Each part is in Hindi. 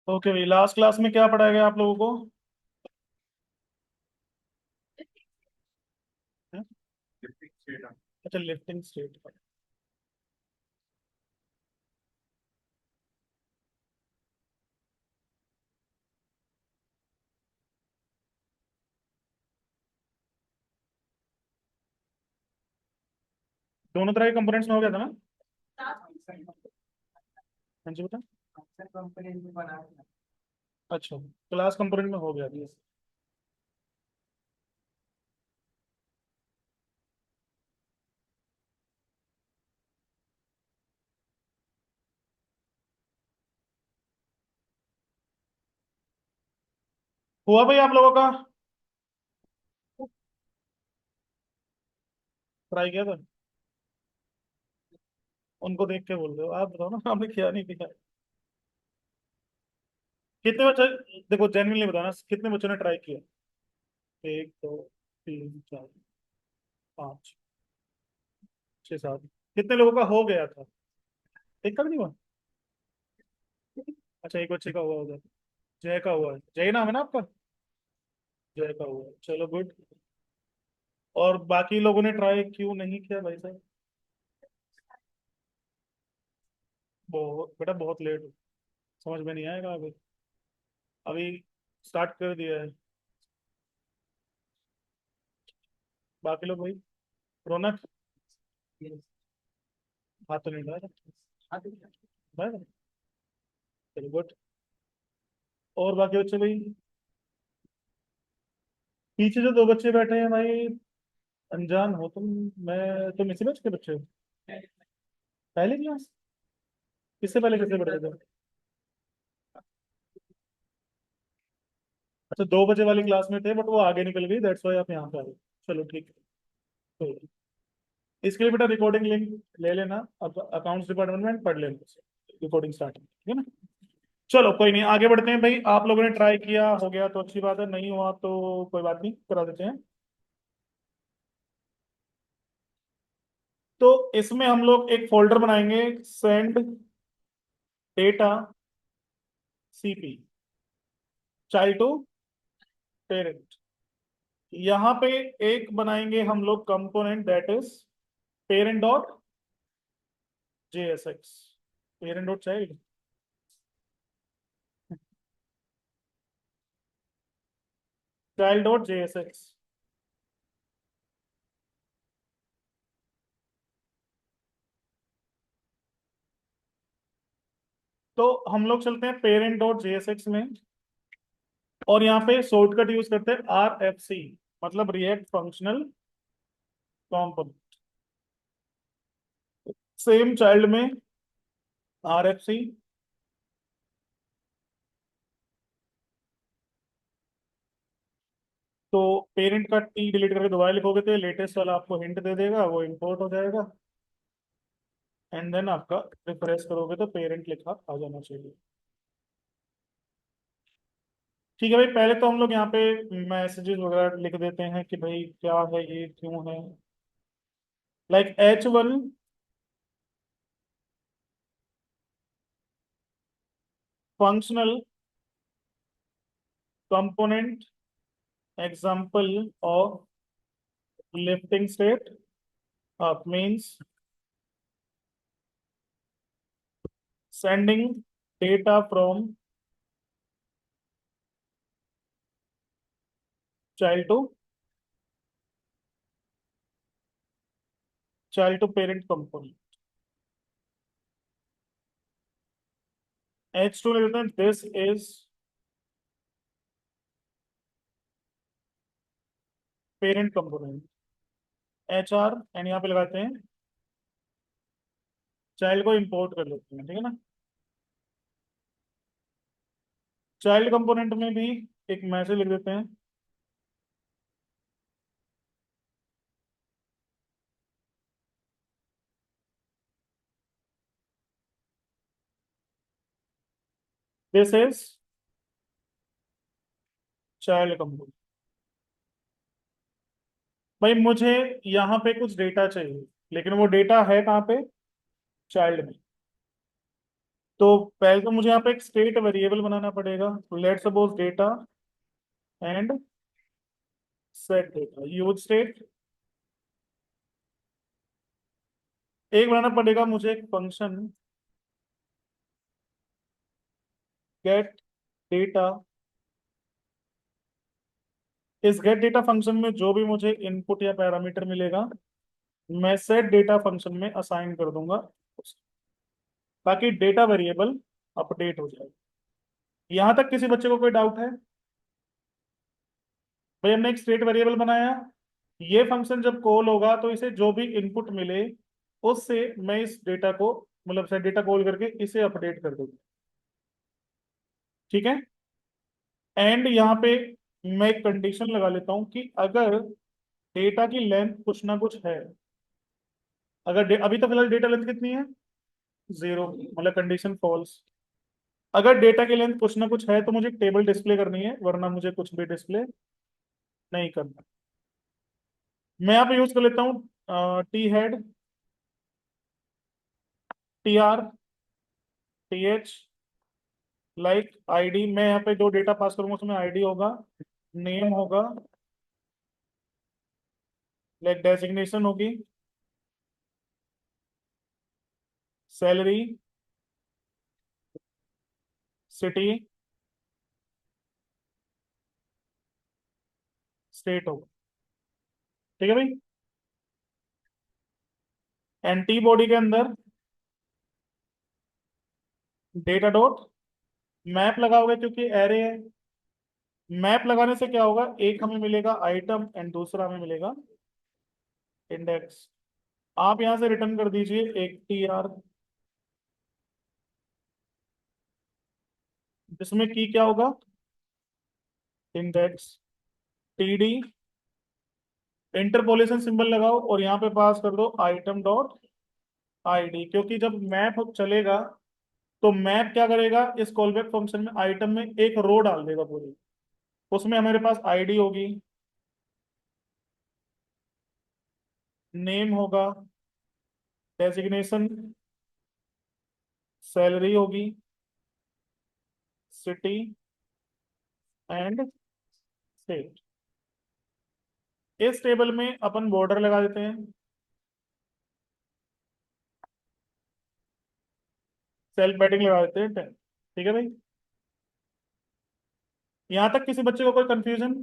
ओके भाई, लास्ट क्लास में क्या पढ़ाया गया आप लोगों को? हैं? अच्छा, लिफ्टिंग स्टेट। दोनों तरह के कंपोनेंट्स में हो गया था ना? हाँ जी, बता। अच्छा, क्लास कंपोनेंट में हो गया था। हुआ भाई आप लोगों का? ट्राई किया था? उनको देख के बोल रहे हो? आप बताओ ना, आपने किया नहीं किया? कितने बच्चे? देखो, जेन्युइनली बताना, कितने बच्चों ने ट्राई किया? एक, दो, तीन, चार, पाँच, छह, सात। कितने लोगों का हो गया था? एक का भी नहीं हुआ? अच्छा, एक बच्चे का हुआ होगा। जय का हुआ है, जय नाम है ना आपका? जय का हुआ है, चलो गुड। और बाकी लोगों ने ट्राई क्यों नहीं किया भाई साहब? बहुत बेटा, बहुत लेट। समझ में नहीं आएगा अभी। अभी स्टार्ट कर दिया है। बाकी लोग भाई। रौनक, हाथ तो नहीं उठाया था? चलो गुड। और बाकी बच्चे भाई? पीछे जो दो बच्चे बैठे हैं भाई, अनजान हो तुम। तुम इसी बैच के बच्चे हो? पहले क्लास? किससे पहले किससे पढ़ते थे? अच्छा, 2 बजे वाली क्लास में थे, बट वो आगे निकल गई, दैट्स वाई आप यहाँ पे आ गए। चलो ठीक है। तो इसके लिए बेटा रिकॉर्डिंग लिंक ले लेना, अब अकाउंट्स डिपार्टमेंट में पढ़ लेना। रिकॉर्डिंग स्टार्ट, ठीक है ना? चलो कोई नहीं, आगे बढ़ते हैं भाई। आप लोगों ने ट्राई किया, हो गया तो अच्छी बात है, नहीं हुआ तो कोई बात नहीं, करा देते हैं। तो इसमें हम लोग एक फोल्डर बनाएंगे, send data CP, child to parent. यहाँ पे एक बनाएंगे हम लोग component, that is parent dot JSX. Parent dot child. Child dot JSX. तो हम लोग चलते हैं पेरेंट डॉट जेएसएक्स में, और यहाँ पे शॉर्टकट यूज करते हैं RFC, मतलब react functional component. Same child में RFC। तो पेरेंट का टी डिलीट करके दोबारा लिखोगे तो लेटेस्ट वाला आपको हिंट दे देगा, वो इंपोर्ट हो जाएगा। एंड देन आपका रिफ्रेश करोगे तो पेरेंट लिखा आ जाना चाहिए। ठीक है भाई, पहले तो हम लोग यहाँ पे मैसेजेस वगैरह लिख देते हैं कि भाई क्या है ये, क्यों है। Like H1 functional component example of lifting state means sending data from child to parent component. H2 लिख देते हैं, this is parent component. HR and यहाँ पे लगाते हैं चाइल्ड को इंपोर्ट कर लेते हैं, ठीक है ना? चाइल्ड कंपोनेंट में भी एक मैसेज लिख देते हैं, दिस इज चाइल्ड कंपोनेंट। भाई मुझे यहाँ पे कुछ डेटा चाहिए, लेकिन वो डेटा है कहाँ पे? चाइल्ड में। तो पहले तो मुझे यहाँ पे एक स्टेट वेरिएबल बनाना पड़ेगा। Let's suppose data and set data use state. एक बनाना पड़ेगा मुझे एक फंक्शन गेट डेटा। इस गेट डेटा फंक्शन में जो भी मुझे इनपुट या पैरामीटर मिलेगा मैं सेट डेटा फंक्शन में असाइन कर दूंगा, ताकि डेटा वेरिएबल अपडेट हो जाए। यहां तक किसी बच्चे को कोई डाउट है? भाई हमने एक स्टेट वेरिएबल बनाया, ये फंक्शन जब कॉल होगा तो इसे जो भी इनपुट मिले उससे मैं इस डेटा को मतलब सेट डेटा कॉल करके इसे अपडेट कर दूंगा। ठीक है। एंड यहाँ पे मैं एक कंडीशन लगा लेता हूं कि अगर डेटा की लेंथ कुछ ना कुछ है, अभी तो फिलहाल डेटा लेंथ कितनी है? 0, मतलब कंडीशन फॉल्स। अगर डेटा की लेंथ कुछ ना कुछ है तो मुझे टेबल डिस्प्ले करनी है, वरना मुझे कुछ भी डिस्प्ले नहीं करना। मैं यहाँ पे यूज कर लेता हूँ T head, T R, T H, like ID. मैं यहाँ पे जो डेटा पास करूंगा उसमें आईडी होगा, नेम होगा, लाइक डेजिग्नेशन होगी, सैलरी, सिटी, स्टेट होगा। ठीक है भाई। एंटी बॉडी के अंदर डेटा डॉट मैप लगाओगे क्योंकि एरे है। मैप लगाने से क्या होगा, एक हमें मिलेगा आइटम एंड दूसरा हमें मिलेगा इंडेक्स। आप यहां से रिटर्न कर दीजिए एक टी आर, जिसमें की क्या होगा, इंडेक्स, टीडी, इंटरपोलेशन सिंबल लगाओ और यहाँ पे पास कर दो आइटम डॉट आईडी। क्योंकि जब मैप चलेगा तो मैप क्या करेगा, इस कॉलबैक फंक्शन में आइटम में एक रो डाल देगा पूरी, उसमें हमारे पास आईडी होगी, नेम होगा, डेजिग्नेशन, सैलरी होगी, सिटी एंड स्टेट। इस टेबल में अपन बॉर्डर लगा देते हैं, सेल्फ पैडिंग लगा देते हैं 10। ठीक है भाई। यहां तक किसी बच्चे को कोई कंफ्यूजन?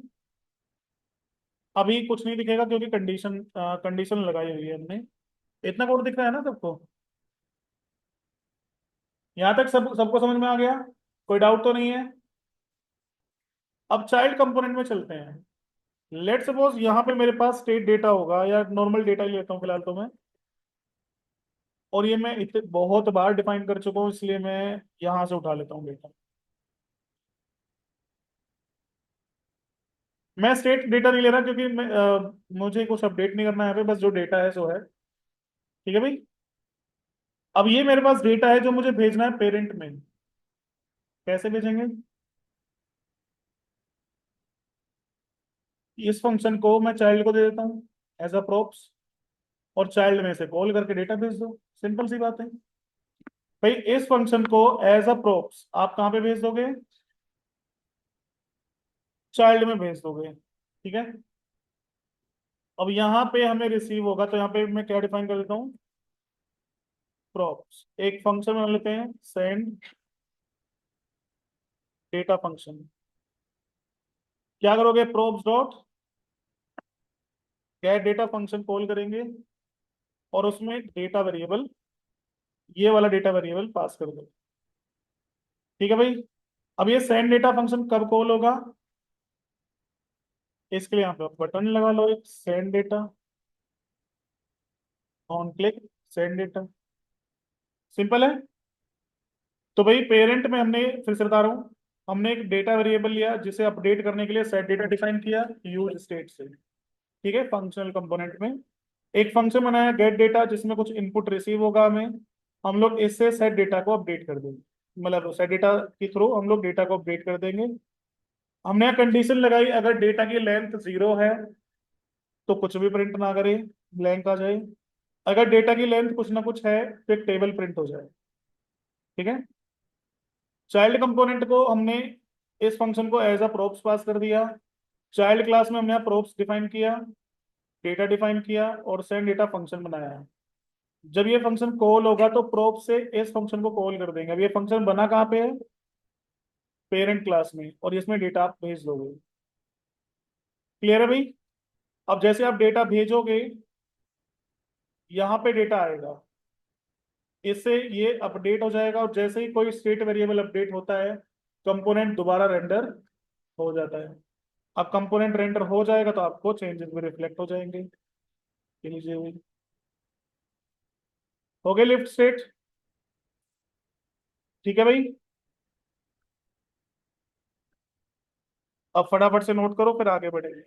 अभी कुछ नहीं दिखेगा क्योंकि कंडीशन लगाई हुई है हमने। इतना कोड दिख रहा है ना सबको? यहां तक सबको समझ में आ गया? कोई डाउट तो नहीं है? अब चाइल्ड कंपोनेंट में चलते हैं। लेट सपोज यहाँ पे मेरे पास स्टेट डेटा होगा, या नॉर्मल डेटा ही लेता हूँ फिलहाल तो मैं। और ये मैं इतने बहुत बार डिफाइन कर चुका हूँ, इसलिए मैं यहाँ से उठा लेता हूँ डेटा। मैं स्टेट डेटा नहीं ले रहा क्योंकि मुझे कुछ अपडेट नहीं करना है यहाँ पे, बस जो डेटा है सो है। ठीक है भाई। अब ये मेरे पास डेटा है जो मुझे भेजना है पेरेंट में। कैसे भेजेंगे? इस फंक्शन को मैं चाइल्ड को दे देता हूँ एज अ प्रॉप्स, और चाइल्ड में से कॉल करके डेटा भेज दो। सिंपल सी बात है भाई। इस फंक्शन को एज अ प्रॉप्स आप कहाँ पे भेज दोगे? चाइल्ड में भेज दोगे। ठीक है। अब यहाँ पे हमें रिसीव होगा तो यहाँ पे मैं क्या डिफाइन कर देता हूँ, प्रॉप्स। एक फंक्शन बना लेते हैं सेंड डेटा फंक्शन। क्या करोगे, props dot gate data function call करेंगे और उसमें डेटा वेरिएबल, ये वाला डेटा वेरिएबल पास कर दो। ठीक है भाई। अब ये सेंड डेटा फंक्शन कब कॉल होगा, इसके लिए यहाँ पे बटन लगा लो एक, send data, on click send data. Simple है। तो भाई पेरेंट में हमने, फिर से बता रहा हूँ, हमने एक डेटा वेरिएबल लिया जिसे अपडेट करने के लिए सेट डेटा डिफाइन किया यूज स्टेट से। ठीक है। फंक्शनल कंपोनेंट में एक फंक्शन बनाया गेट डेटा, जिसमें कुछ इनपुट रिसीव होगा हमें, हम लोग इससे सेट डेटा को अपडेट कर देंगे। मतलब सेट डेटा के थ्रू हम लोग डेटा को अपडेट कर देंगे। हमने यहाँ कंडीशन लगाई, अगर डेटा की लेंथ 0 है तो कुछ भी प्रिंट ना करे, ब्लैंक आ जाए। अगर डेटा की लेंथ कुछ ना कुछ है तो एक टेबल प्रिंट हो जाए। ठीक है। चाइल्ड कंपोनेंट को हमने इस फंक्शन को एज अ प्रोप्स पास कर दिया। चाइल्ड क्लास में हमने प्रोप्स डिफाइन किया, डेटा डिफाइन किया और सेंड डेटा फंक्शन बनाया। जब ये फंक्शन कॉल होगा तो प्रोप से इस फंक्शन को कॉल कर देंगे। अब ये फंक्शन बना कहाँ पे है, पेरेंट क्लास में, और इसमें डेटा आप भेज दोगे। क्लियर है भाई? अब जैसे आप डेटा भेजोगे, यहाँ पे डेटा आएगा, इससे ये अपडेट हो जाएगा, और जैसे ही कोई स्टेट वेरिएबल अपडेट होता है, कंपोनेंट दोबारा रेंडर हो जाता है। अब कंपोनेंट रेंडर हो जाएगा तो आपको चेंजेस भी रिफ्लेक्ट हो जाएंगे। ये लीजिए भाई, हो गए लिफ्ट स्टेट। ठीक है भाई, अब फटाफट से नोट करो फिर आगे बढ़ेंगे।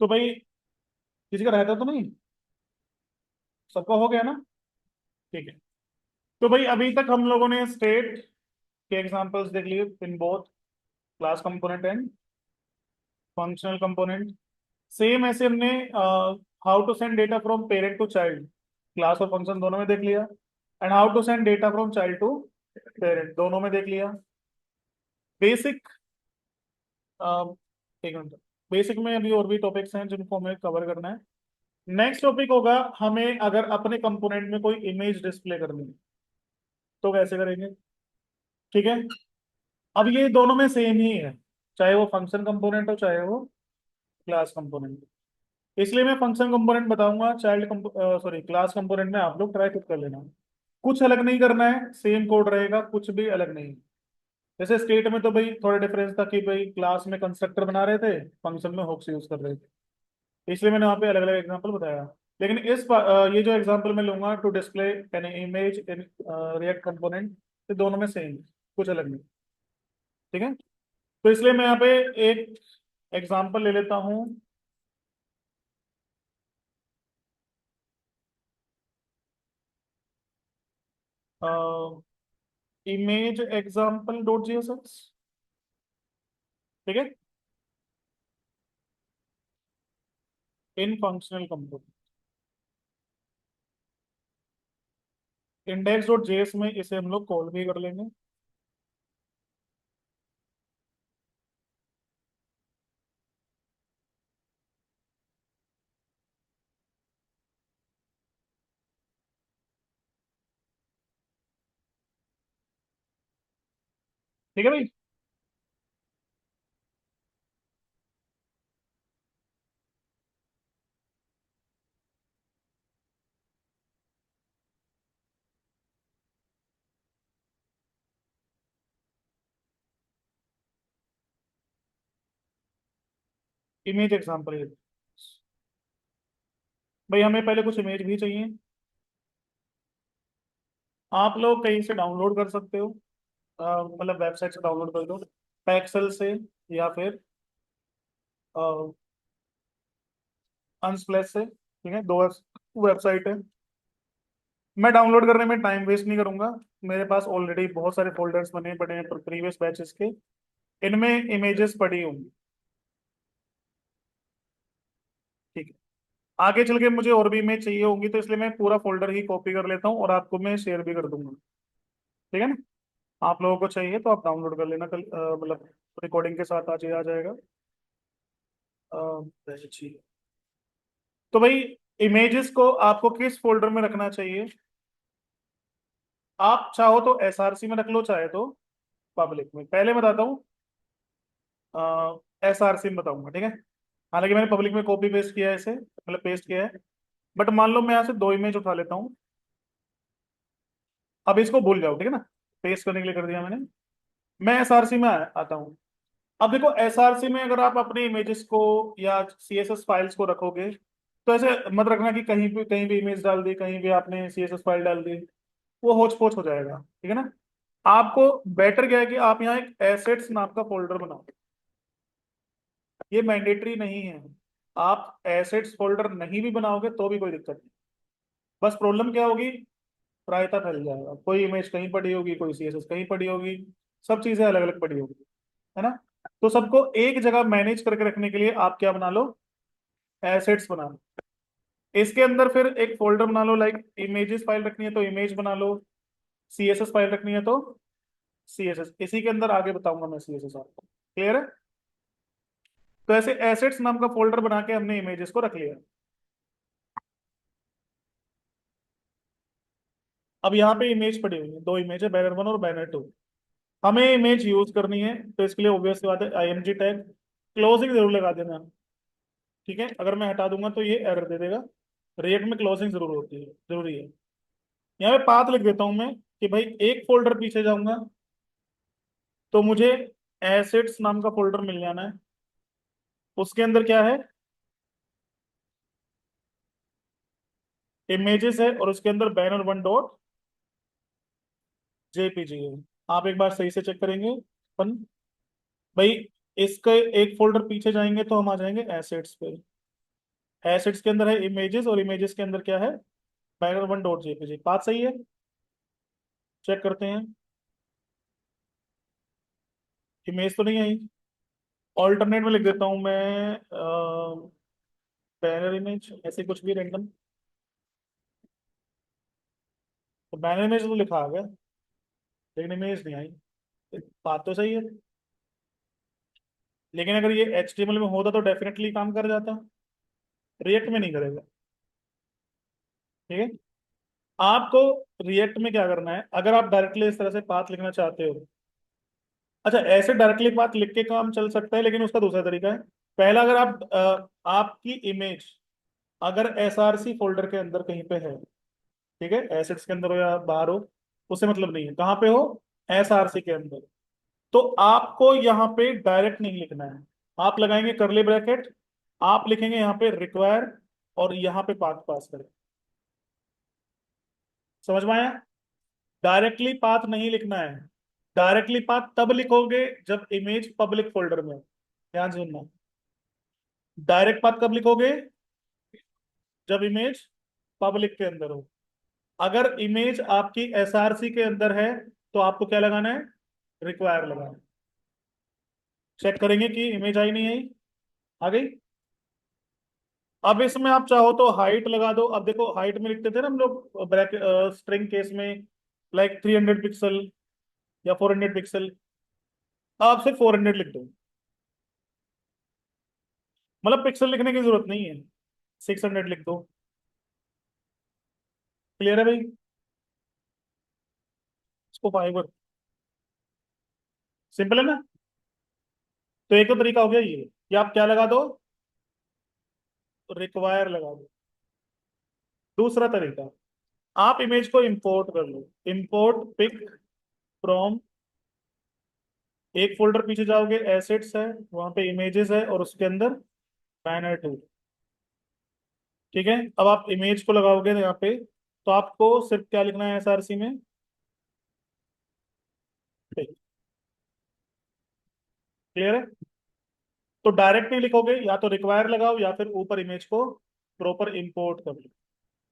तो भाई किसी का रहता तो नहीं, सबका हो गया ना? ठीक है। तो भाई अभी तक हम लोगों ने स्टेट के एग्जांपल्स देख लिए in both class component and functional component. Same ऐसे हमने how to send data from parent to child class और फंक्शन दोनों में देख लिया, and how to send data from child to parent दोनों में देख लिया। बेसिक, एक मिनट, बेसिक में अभी और भी टॉपिक्स हैं जिनको हमें कवर करना है। नेक्स्ट टॉपिक होगा हमें अगर अपने कंपोनेंट में कोई इमेज डिस्प्ले करनी है तो कैसे करेंगे। ठीक है। अब ये दोनों में सेम ही है, चाहे वो फंक्शन कंपोनेंट हो चाहे वो क्लास कंपोनेंट। इसलिए मैं फंक्शन कंपोनेंट बताऊंगा, चाइल्ड सॉरी क्लास कंपोनेंट में आप लोग ट्राई खुद कर लेना। कुछ अलग नहीं करना है, सेम कोड रहेगा, कुछ भी अलग नहीं। जैसे स्टेट में तो भाई थोड़ा डिफरेंस था कि भाई क्लास में कंस्ट्रक्टर बना रहे थे, फंक्शन में हुक्स यूज कर रहे थे, इसलिए मैंने वहाँ पे अलग अलग एग्जांपल बताया। लेकिन ये जो एग्जांपल मैं लूंगा to display an image in React component, ये दोनों में सेम, कुछ अलग नहीं। ठीक है। तो इसलिए मैं यहाँ पे एक एग्जांपल ले लेता हूँ। Image example dot GSX. ठीक है। इन functional component index dot JS में इसे हम लोग कॉल भी कर लेंगे। ठीक है भाई। इमेज एग्जाम्पल भाई हमें पहले कुछ इमेज भी चाहिए। आप लोग कहीं से डाउनलोड कर सकते हो, मतलब वेबसाइट से डाउनलोड कर दो, पैक्सल से या फिर अनस्प्लैश से। ठीक है, दो वेबसाइट है। मैं डाउनलोड करने में टाइम वेस्ट नहीं करूंगा, मेरे पास ऑलरेडी बहुत सारे फोल्डर्स बने पड़े हैं प्रीवियस बैचेस के, इनमें इमेजेस पड़ी होंगी। ठीक है। आगे चल के मुझे और भी इमेज चाहिए होंगी, तो इसलिए मैं पूरा फोल्डर ही कॉपी कर लेता हूँ और आपको मैं शेयर भी कर दूंगा। ठीक है ना? आप लोगों को चाहिए तो आप डाउनलोड कर लेना कल, मतलब रिकॉर्डिंग के साथ आज ही आ जाएगा। जी। तो भाई इमेजेस को आपको किस फोल्डर में रखना चाहिए? आप चाहो तो एसआरसी में रख लो, चाहे तो पब्लिक में। पहले बताता हूँ, एसआरसी में बताऊंगा, ठीक है। हालांकि मैंने पब्लिक में कॉपी पेस्ट किया है इसे, मतलब पेस्ट किया है। बट मान लो मैं यहाँ से दो इमेज उठा लेता हूँ, अब इसको भूल जाओ, ठीक है ना, पेस्ट करने के लिए कर दिया मैंने। मैं एसआरसी में आता हूँ। अब देखो एसआरसी में अगर आप अपने इमेजेस को या सीएसएस फाइल्स को रखोगे, तो ऐसे मत रखना कि कहीं भी इमेज डाल दी, कहीं भी आपने सीएसएस फाइल डाल दी, वो होच पोच हो जाएगा। ठीक है ना? आपको बेटर क्या है कि आप यहाँ एक एसेट्स नाम का फोल्डर बनाओ। ये मैंडेटरी नहीं है, आप एसेट्स फोल्डर नहीं भी बनाओगे तो भी कोई दिक्कत नहीं। बस प्रॉब्लम क्या होगी, प्रायता फैल जाएगा, कोई इमेज कहीं पड़ी होगी, कोई सीएसएस कहीं पड़ी होगी, सब चीजें अलग अलग पड़ी होगी, है ना? तो सबको एक जगह मैनेज करके रखने के लिए आप क्या बना लो, एसेट्स बना लो। इसके अंदर फिर एक फोल्डर बना लो, लाइक इमेजेस फाइल रखनी है तो इमेज बना लो, सीएसएस फाइल रखनी है तो सीएसएस। इसी के अंदर आगे बताऊंगा मैं सीएसएस आपको। क्लियर है? तो ऐसे एसेट्स नाम का फोल्डर बना के हमने इमेजेस को रख लिया। अब यहाँ पे इमेज पड़ी हुई है, दो इमेज है, बैनर वन और बैनर टू। हमें इमेज यूज करनी है तो इसके लिए ऑब्वियस बात है आईएमजी टैग, क्लोजिंग जरूर लगा देना। ठीक है, अगर मैं हटा दूंगा तो ये एरर दे देगा। रिएक्ट में क्लोजिंग जरूर होती है, जरूरी है। यहाँ पे पाथ लिख देता हूं मैं कि भाई एक फोल्डर पीछे जाऊंगा तो मुझे एसेट्स नाम का फोल्डर मिल जाना है। उसके अंदर क्या है, इमेजेस है, और उसके अंदर बैनर वन डॉट जेपीजी है। आप एक बार सही से चेक करेंगे अपन, भाई इसके एक फोल्डर पीछे जाएंगे तो हम आ जाएंगे एसेट्स पे। एसिड्स के अंदर है इमेजेस, और इमेजेस के अंदर क्या है, banner1.jpg। बात सही है, चेक करते हैं। इमेज तो नहीं आई, ऑल्टरनेट में लिख देता हूं मैं, बैनर इमेज, ऐसे कुछ भी रैंडम। तो बैनर इमेज तो लिखा आ गया, लेकिन इमेज नहीं आई। बात तो सही है, लेकिन अगर ये HTML में होता तो डेफिनेटली काम कर जाता, रिएक्ट में नहीं करेगा। ठीक है, आपको रिएक्ट में क्या करना है, अगर आप डायरेक्टली इस तरह से पाथ लिखना चाहते हो, अच्छा ऐसे डायरेक्टली पाथ लिख के काम चल सकता है, लेकिन उसका दूसरा तरीका है। पहला, अगर आप आपकी इमेज अगर SRC फोल्डर के अंदर कहीं पे है, ठीक है, एसेट्स के अंदर हो या बाहर हो, उससे मतलब नहीं है कहाँ पे हो, SRC के अंदर, तो आपको यहाँ पे डायरेक्ट नहीं लिखना है। आप लगाएंगे करली ब्रैकेट, आप लिखेंगे यहाँ पे रिक्वायर, और यहाँ पे पाथ पास करें। समझ में आया? डायरेक्टली पाथ नहीं लिखना है। डायरेक्टली पाथ तब लिखोगे जब इमेज पब्लिक फोल्डर में हो। ध्यान से सुनना, डायरेक्ट पाथ कब लिखोगे, जब इमेज पब्लिक के अंदर हो। अगर इमेज आपकी SRC के अंदर है, तो आपको क्या लगाना है, रिक्वायर लगाना है। चेक करेंगे कि इमेज आई नहीं आई, आ गई। अब इसमें आप चाहो तो हाइट लगा दो। अब देखो, हाइट में लिखते थे ना हम लोग ब्रैकेट स्ट्रिंग केस में, लाइक 300 पिक्सल या 400 पिक्सल। आप सिर्फ 400 लिख दो, मतलब पिक्सल लिखने की जरूरत नहीं है, 600 लिख दो। क्लियर है भाई? इसको फाइबर, सिंपल है ना? तो एक तो तरीका हो गया ये कि आप क्या लगा दो, रिक्वायर लगा दो। दूसरा तरीका, आप इमेज को इंपोर्ट कर लो, इंपोर्ट पिक फ्रॉम, एक फोल्डर पीछे जाओगे, एसेट्स है, वहां पे इमेजेस है, और उसके अंदर banner 2। ठीक है, अब आप इमेज को लगाओगे यहाँ पे, तो आपको सिर्फ क्या लिखना है SRC में, क्लियर है? तो डायरेक्ट नहीं लिखोगे, या तो रिक्वायर लगाओ या फिर ऊपर इमेज को प्रॉपर इंपोर्ट कर लो।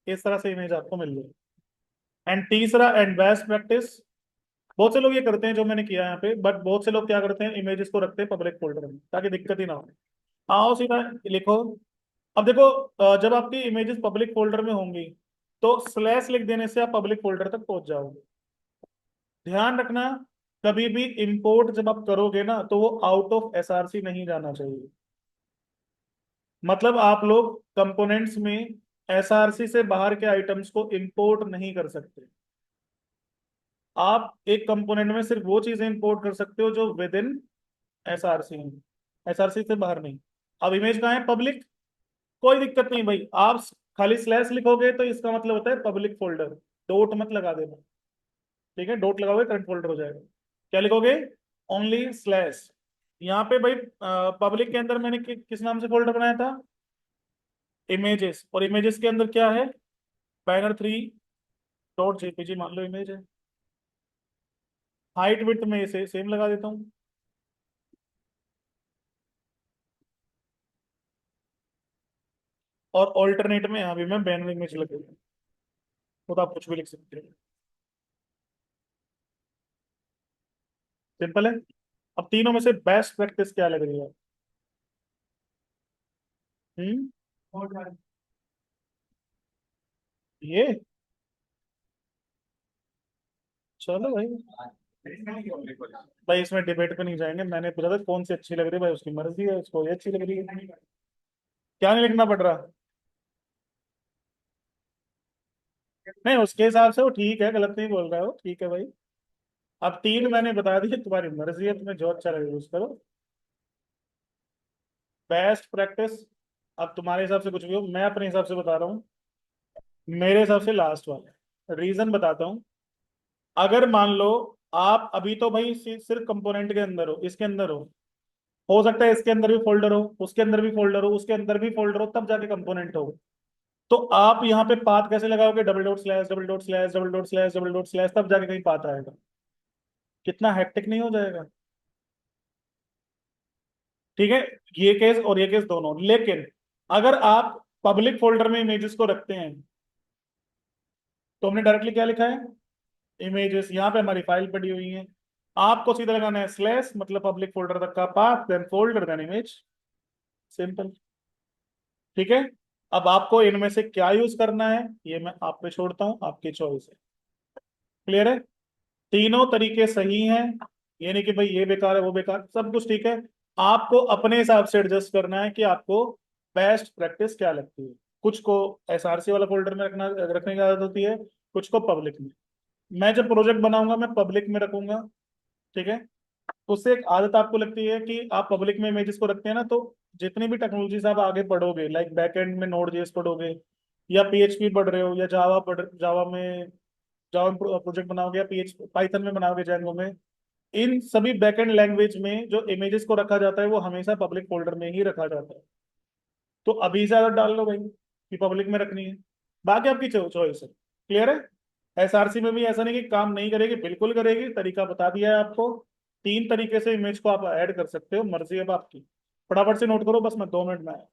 इस तरह से इमेज आपको मिल जाएगी। एंड तीसरा एंड बेस्ट प्रैक्टिस, बहुत से लोग ये करते हैं जो मैंने किया यहाँ पे, बट बहुत से लोग क्या करते हैं, इमेजेस को रखते हैं पब्लिक फोल्डर में ताकि दिक्कत ही ना हो। आओ सीधा लिखो। अब देखो, जब आपकी इमेजेस पब्लिक फोल्डर में होंगी, तो स्लैश लिख देने से आप पब्लिक फोल्डर तक पहुंच जाओगे। ध्यान रखना, कभी भी इंपोर्ट जब आप करोगे ना, तो वो आउट ऑफ SRC नहीं जाना चाहिए। मतलब आप लोग कंपोनेंट्स में SRC से बाहर के आइटम्स को इंपोर्ट नहीं कर सकते। आप एक कंपोनेंट में सिर्फ वो चीजें इंपोर्ट कर सकते हो जो विद इन SRC है, SRC से बाहर नहीं। अब इमेज कहाँ है, पब्लिक, कोई दिक्कत नहीं भाई, आप खाली स्लैश लिखोगे तो इसका मतलब होता है पब्लिक फोल्डर। डॉट मत लगा देना, ठीक है, डॉट लगाओगे करंट फोल्डर हो जाएगा। क्या लिखोगे, ओनली स्लैश। यहाँ पे भाई पब्लिक के अंदर मैंने किस नाम से फोल्डर बनाया था, इमेजेस, और इमेजेस के अंदर क्या है, banner3.jpg मान लो इमेज है। हाइट विड्थ में इसे सेम लगा देता हूँ, और ऑल्टरनेट में यहाँ भी मैं बैनर इमेज लग, वो तो आप कुछ भी लिख सकते हो। सिंपल है। अब तीनों में से बेस्ट प्रैक्टिस क्या लग रही है? हम्म, ये, चलो भाई, भाई इसमें डिबेट पे नहीं जाएंगे। मैंने पूछा था कौन सी अच्छी लग रही है, भाई उसकी मर्जी है, उसको ये अच्छी लग रही है। क्या नहीं लिखना पड़ रहा? नहीं, उसके हिसाब से वो ठीक है, गलत नहीं बोल रहा है वो, ठीक है भाई। अब तीन मैंने बता दी, तुम्हारी मर्जी है, तुम्हें जो अच्छा लगे यूज करो। बेस्ट प्रैक्टिस, अब तुम्हारे हिसाब से कुछ भी हो, मैं अपने हिसाब से बता रहा हूँ। मेरे हिसाब से लास्ट वाला रीजन बताता हूँ। अगर मान लो, आप अभी तो भाई सिर्फ कंपोनेंट के अंदर हो, इसके अंदर हो सकता है इसके अंदर भी फोल्डर हो, उसके अंदर भी फोल्डर हो, उसके अंदर भी फोल्डर हो, तब जाके कंपोनेंट हो। तो आप यहाँ पे पाथ कैसे लगाओगे, double dot slash double dot slash double dot slash double dot slash, तब जाके कहीं पाथ आएगा। कितना हेक्टिक नहीं हो जाएगा? ठीक है, ये केस और ये केस दोनों। लेकिन अगर आप पब्लिक फोल्डर में इमेजेस को रखते हैं, तो हमने डायरेक्टली क्या लिखा है, इमेजेस, यहाँ पे हमारी फाइल पड़ी हुई है। आपको सीधा लगाना है स्लैश, मतलब पब्लिक फोल्डर तक का path, then folder, then image, simple. ठीक है। अब आपको इनमें से क्या यूज करना है ये मैं आप पे छोड़ता हूँ, आपकी चॉइस है। क्लियर है? तीनों तरीके सही हैं, ये नहीं कि भाई ये बेकार है वो बेकार, सब कुछ ठीक है। आपको अपने हिसाब से एडजस्ट करना है कि आपको बेस्ट प्रैक्टिस क्या लगती है। कुछ को एसआरसी वाला फोल्डर में रखने की आदत होती है, कुछ को पब्लिक में। मैं जब प्रोजेक्ट बनाऊंगा मैं पब्लिक में रखूंगा। ठीक है। उससे एक आदत आपको लगती है कि आप पब्लिक में इमेजेस को रखते हैं ना, तो जितनी भी टेक्नोलॉजीज आप आगे पढ़ोगे, लाइक बैकएंड में नोड जेएस पढ़ोगे, या पीएचपी पढ़ रहे हो, या जावा में प्रोजेक्ट बनाओगे, या पीएच पाइथन में बनाओगे, जैंगो में, इन सभी बैकएंड लैंग्वेज में जो इमेजेस को रखा जाता है वो हमेशा पब्लिक फोल्डर में ही रखा जाता है। तो अभी से आदत डाल लो भाई कि पब्लिक में रखनी है, बाकी आपकी चॉइस है। क्लियर है? एसआरसी में भी ऐसा नहीं कि काम नहीं करेगी, बिल्कुल करेगी, तरीका बता दिया है आपको। तीन तरीके से इमेज को आप ऐड कर सकते हो, मर्जी है अब आपकी। फटाफट से नोट करो, बस मैं 2 मिनट में आया।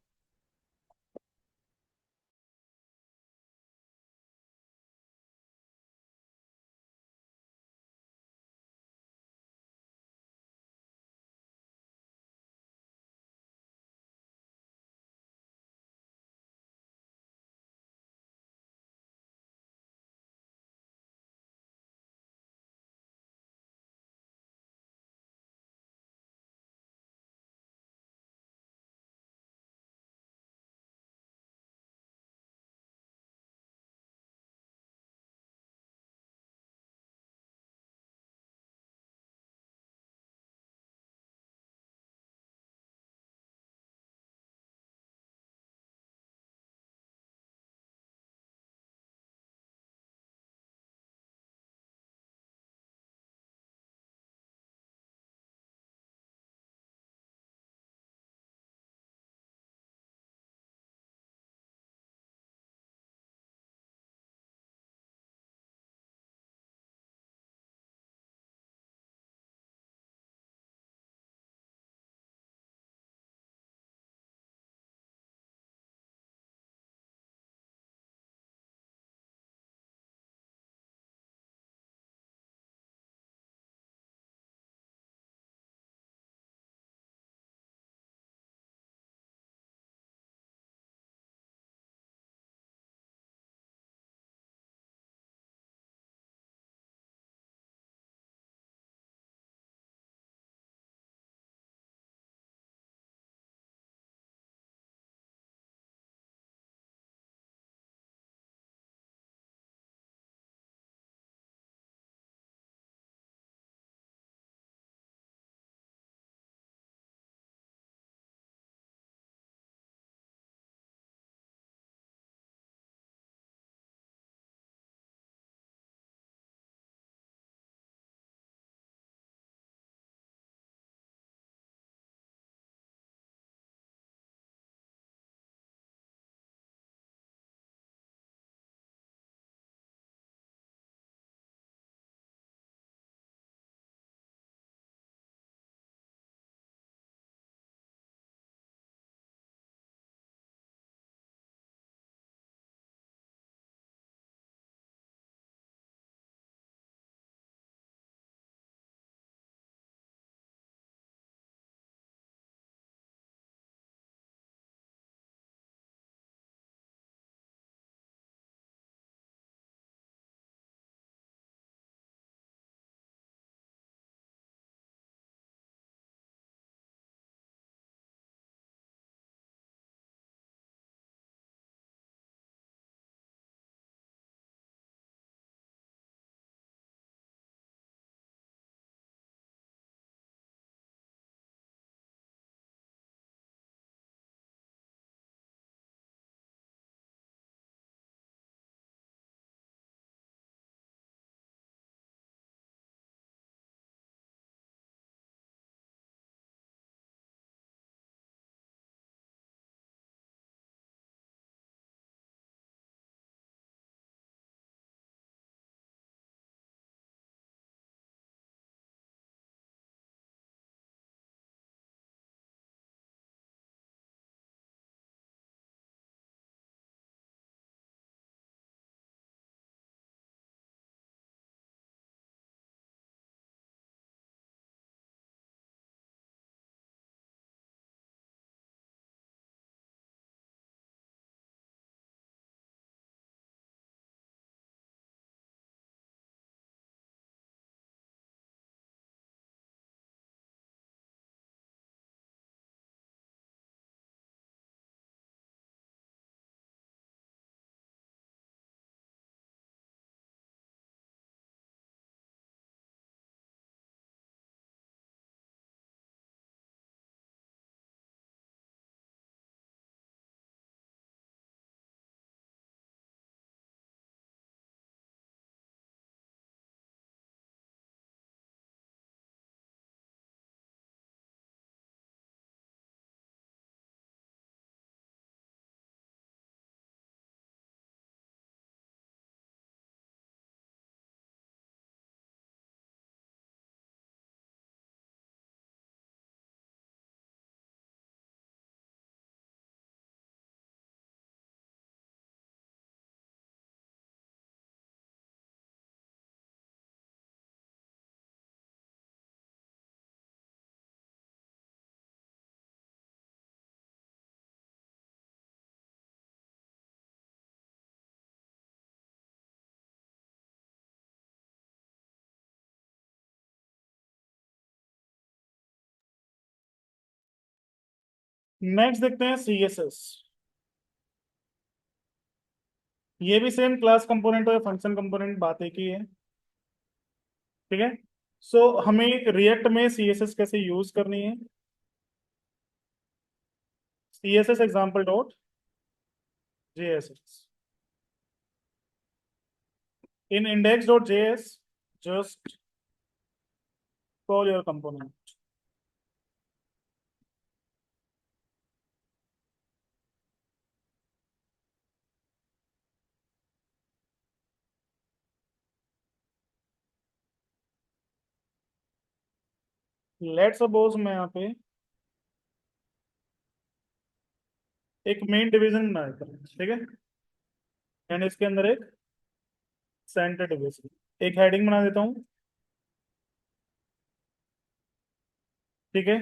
नेक्स्ट देखते हैं CSS। ये भी सेम क्लास कंपोनेंट और फंक्शन कंपोनेंट बात एक ही है। ठीक है। सो हमें रिएक्ट में CSS कैसे यूज करनी है। CSS example dot JSX in index.js, just call your component. Let suppose मैं यहाँ पे एक मेन डिवीजन बना देता हूँ, ठीक है, एंड इसके अंदर एक सेंटर डिवीजन, एक हेडिंग बना देता हूँ। ठीक है।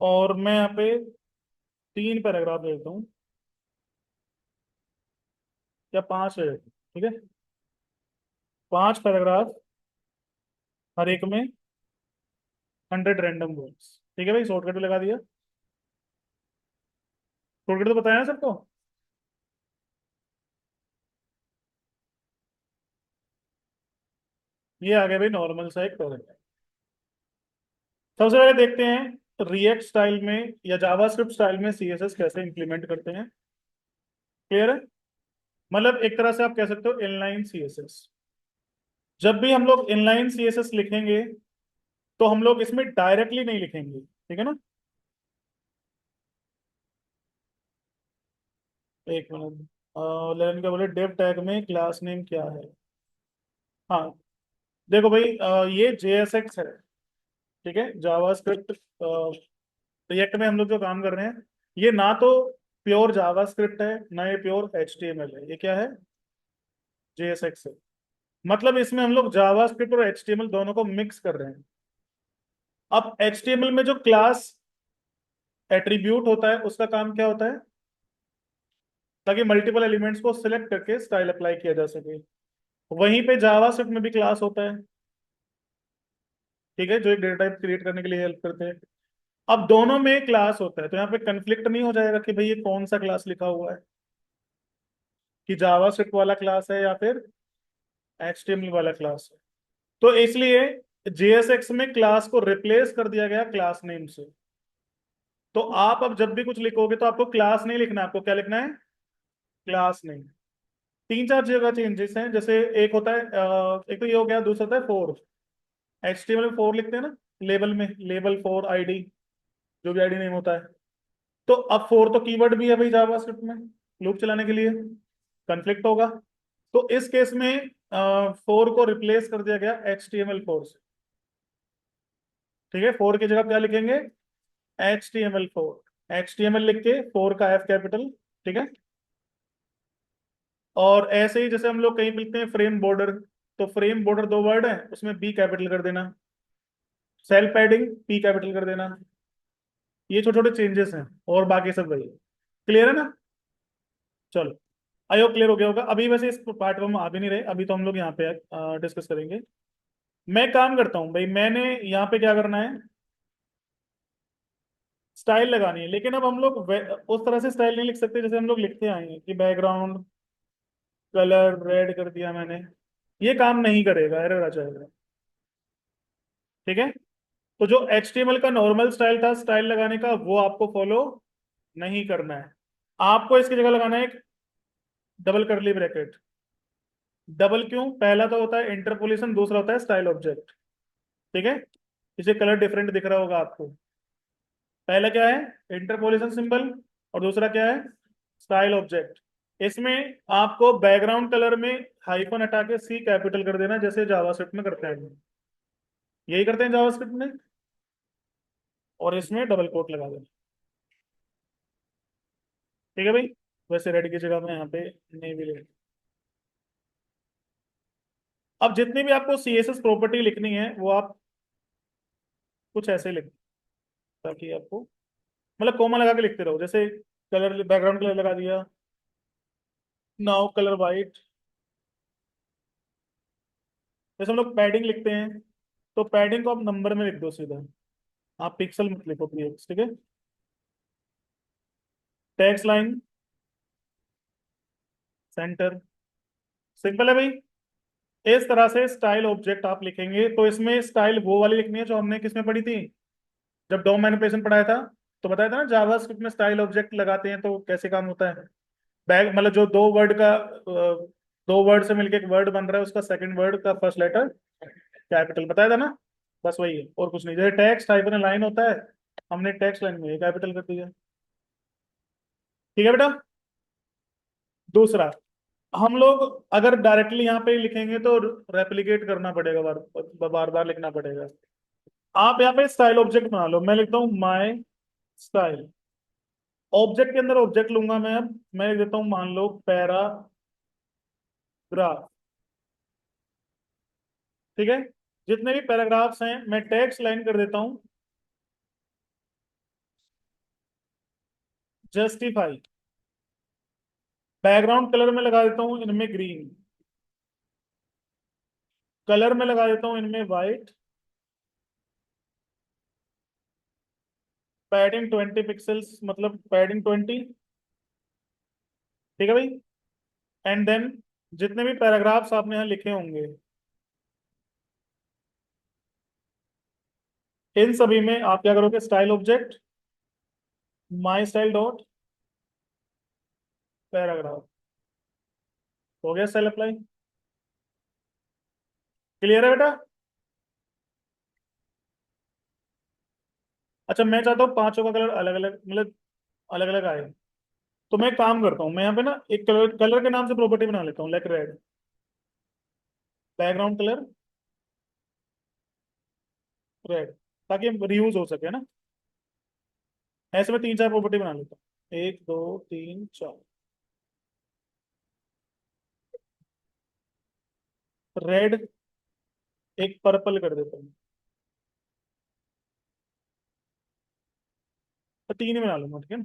और मैं यहाँ पे 3 पैराग्राफ दे देता हूँ या 5 है, ठीक है, 5 पैराग्राफ, हर एक में 100 रैंडम वर्ड्स। ठीक है भाई, शॉर्टकट भी लगा दिया। शॉर्टकट तो बताया ना सबको। ये आ गया भाई नॉर्मल सा एक पैराग्राफ। सबसे पहले देखते हैं रिएक्ट स्टाइल में या जावास्क्रिप्ट स्टाइल में CSS कैसे इंप्लीमेंट करते हैं। क्लियर है। मतलब एक तरह से आप कह सकते हो इनलाइन CSS। जब भी हम लोग इनलाइन CSS लिखेंगे तो हम लोग इसमें डायरेक्टली नहीं लिखेंगे, ठीक है ना। एक मिनट, लेकिन क्या बोले, डिव टैग में क्लास नेम क्या है। हाँ, देखो भाई, ये JSX है। ठीक है, जावास्क्रिप्ट रिएक्ट में हम लोग जो काम कर रहे हैं, ये ना तो प्योर जावास्क्रिप्ट है ना ये प्योर HTML है, ये क्या है, JSX है। मतलब इसमें हम लोग जावास्क्रिप्ट और HTML दोनों को मिक्स कर रहे हैं। अब HTML में जो क्लास एट्रीब्यूट होता है उसका काम क्या होता है, ताकि मल्टीपल एलिमेंट्स को सिलेक्ट करके स्टाइल अप्लाई किया जा सके। वहीं पे जावास्क्रिप्ट में भी क्लास होता है, ठीक है, जो एक डेटा टाइप क्रिएट करने के लिए हेल्प करते हैं। अब दोनों में क्लास होता है तो यहाँ पे कंफ्लिक्ट नहीं हो जाएगा कि भाई ये कौन सा क्लास लिखा हुआ है, कि जावास्क्रिप्ट वाला क्लास है या फिर HTML वाला क्लास है। तो इसलिए JSX में क्लास को रिप्लेस कर दिया गया क्लास नेम से। तो आप अब जब भी कुछ लिखोगे तो आपको क्लास नहीं लिखना है, आपको क्या लिखना है, क्लास नेम। 3-4 जगह चेंजेस हैं, जैसे एक होता है एक तो ये हो गया, दूसरा होता है फोर। HTML में फोर लिखते हैं ना, लेबल में, लेबल फोर ID, जो भी ID नेम होता है। तो अब फोर तो कीवर्ड भी है भाई जावास्क्रिप्ट में, लूप चलाने के लिए, कॉन्फ्लिक्ट होगा। तो इस केस में फोर को रिप्लेस कर दिया गया HTML4 से। ठीक है, फोर की जगह क्या लिखेंगे, HTML4। HTML लिख के फोर का F कैपिटल। ठीक है। और ऐसे ही जैसे हम लोग कहीं लिखते हैं फ्रेम बॉर्डर, तो फ्रेम बॉर्डर 2 वर्ड है, उसमें B कैपिटल कर देना। सेल पैडिंग P कैपिटल कर देना। ये छोटे छोटे चेंजेस हैं, और बाकी सब वही। क्लियर है ना। चलो, आई होप क्लियर हो गया होगा। अभी वैसे इस पार्ट में हम आ भी नहीं रहे, अभी तो हम लोग यहाँ पे डिस्कस करेंगे। मैं काम करता हूँ भाई, मैंने यहाँ पे क्या करना है, स्टाइल लगानी है। लेकिन अब हम लोग उस तरह से स्टाइल नहीं लिख सकते जैसे हम लोग लिखते आए हैं कि बैकग्राउंड कलर रेड कर दिया मैंने। ये काम नहीं करेगा, एरर आ जाएगा। ठीक है। तो जो HTML का नॉर्मल स्टाइल था स्टाइल लगाने का, वो आपको फॉलो नहीं करना है। आपको इसकी जगह लगाना है एक डबल करली ब्रैकेट। डबल क्यों, पहला तो होता है इंटरपोलेशन, दूसरा होता है स्टाइल ऑब्जेक्ट। ठीक है, इसे कलर डिफरेंट दिख रहा होगा आपको। पहला क्या है, इंटरपोलेशन सिंबल, और दूसरा क्या है, स्टाइल ऑब्जेक्ट। इसमें आपको बैकग्राउंड कलर में हाइफन हटा के C कैपिटल कर देना, जैसे जावास्क्रिप्ट में करते हैं, यही करते हैं जावास्क्रिप्ट में। और इसमें डबल कोट लगा देना। ठीक है भाई। वैसे रेड की जगह में यहाँ पे नेवी ले। अब जितनी भी आपको CSS प्रॉपर्टी लिखनी है वो आप कुछ ऐसे लिख, ताकि आपको मतलब कोमा लगा के लिखते रहो। जैसे कलर, बैकग्राउंड कलर लगा दिया, नाउ कलर वाइट। जैसे हम लोग पैडिंग लिखते हैं, तो पैडिंग को आप नंबर में लिख दो सीधा, आप पिक्सल मत लिखो प्लीज। ठीक है। टेक्स्ट लाइन सेंटर, सिंपल है भाई। इस तरह से स्टाइल ऑब्जेक्ट आप लिखेंगे। तो इसमें स्टाइल वो वाली लिखनी है जो हमने किसमें पढ़ी थी, जब डॉम मैनिपुलेशन पढ़ाया था। तो बताया था ना जावास्क्रिप्ट में स्टाइल ऑब्जेक्ट लगाते हैं तो कैसे काम होता है। बैग मतलब जो दो वर्ड का दो वर्ड से मिलके एक वर्ड बन रहा है, उसका सेकंड वर्ड का फर्स्ट लेटर कैपिटल, बताया था ना। बस वही है और कुछ नहीं। जैसे टेक्स्ट हाइफन लाइन होता है, हमने टेक्स्ट लाइन में कैपिटल कर दिया। ठीक है बेटा। दूसरा, हम लोग अगर डायरेक्टली यहाँ पे लिखेंगे तो रेप्लिकेट करना पड़ेगा, बार बार बार लिखना पड़ेगा। आप यहाँ पे स्टाइल ऑब्जेक्ट बना लो। मैं लिखता हूँ माई स्टाइल। ऑब्जेक्ट के अंदर ऑब्जेक्ट लूंगा मैं। अब मैं लिख देता हूँ, मान लो पैराग्राफ। ठीक है। जितने भी पैराग्राफ्स हैं मैं टेक्स्ट लाइन कर देता हूँ जस्टिफाई। बैकग्राउंड कलर में लगा देता हूँ इनमें ग्रीन। कलर में लगा देता हूँ इनमें वाइट। पैडिंग 20 पिक्सल्स, मतलब पैडिंग 20। ठीक है भाई। एंड देन जितने भी पैराग्राफ्स आपने यहाँ लिखे होंगे, इन सभी में आप क्या करोगे, स्टाइल ऑब्जेक्ट माई स्टाइल डॉट पैराग्राफ। हो गया स्टाइल अप्लाई। क्लियर है बेटा। अच्छा, मैं चाहता हूँ पांचों का कलर अलग अलग, मतलब अलग अलग आए। तो मैं एक काम करता हूँ, मैं यहाँ पे ना एक कलर कलर के नाम से प्रॉपर्टी बना लेता हूँ, like red. Background colour red, ताकि रियूज हो सके ना। ऐसे में तीन चार प्रॉपर्टी बना लेता हूँ, एक दो तीन चार। रेड, एक पर्पल कर देता हूँ। तो तीन ही बना लूंगा, ठीक है ना।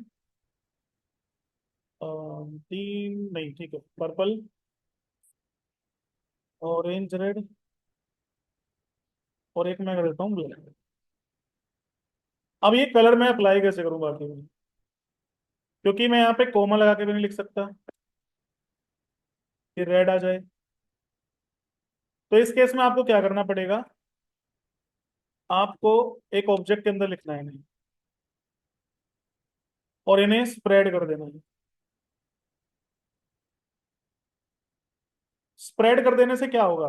तीन नहीं, ठीक है, पर्पल, ऑरेंज रेड, और एक मैं कर देता हूँ ब्लैक। अब ये कलर मैं अप्लाई कैसे करूँ बाकी में, क्योंकि मैं यहाँ पे कोमा लगा के भी नहीं लिख सकता कि रेड आ जाए। तो इस केस में आपको क्या करना पड़ेगा, आपको एक ऑब्जेक्ट के अंदर लिखना है इन्हें, और इन्हें स्प्रेड कर देना है। स्प्रेड कर देने से क्या होगा।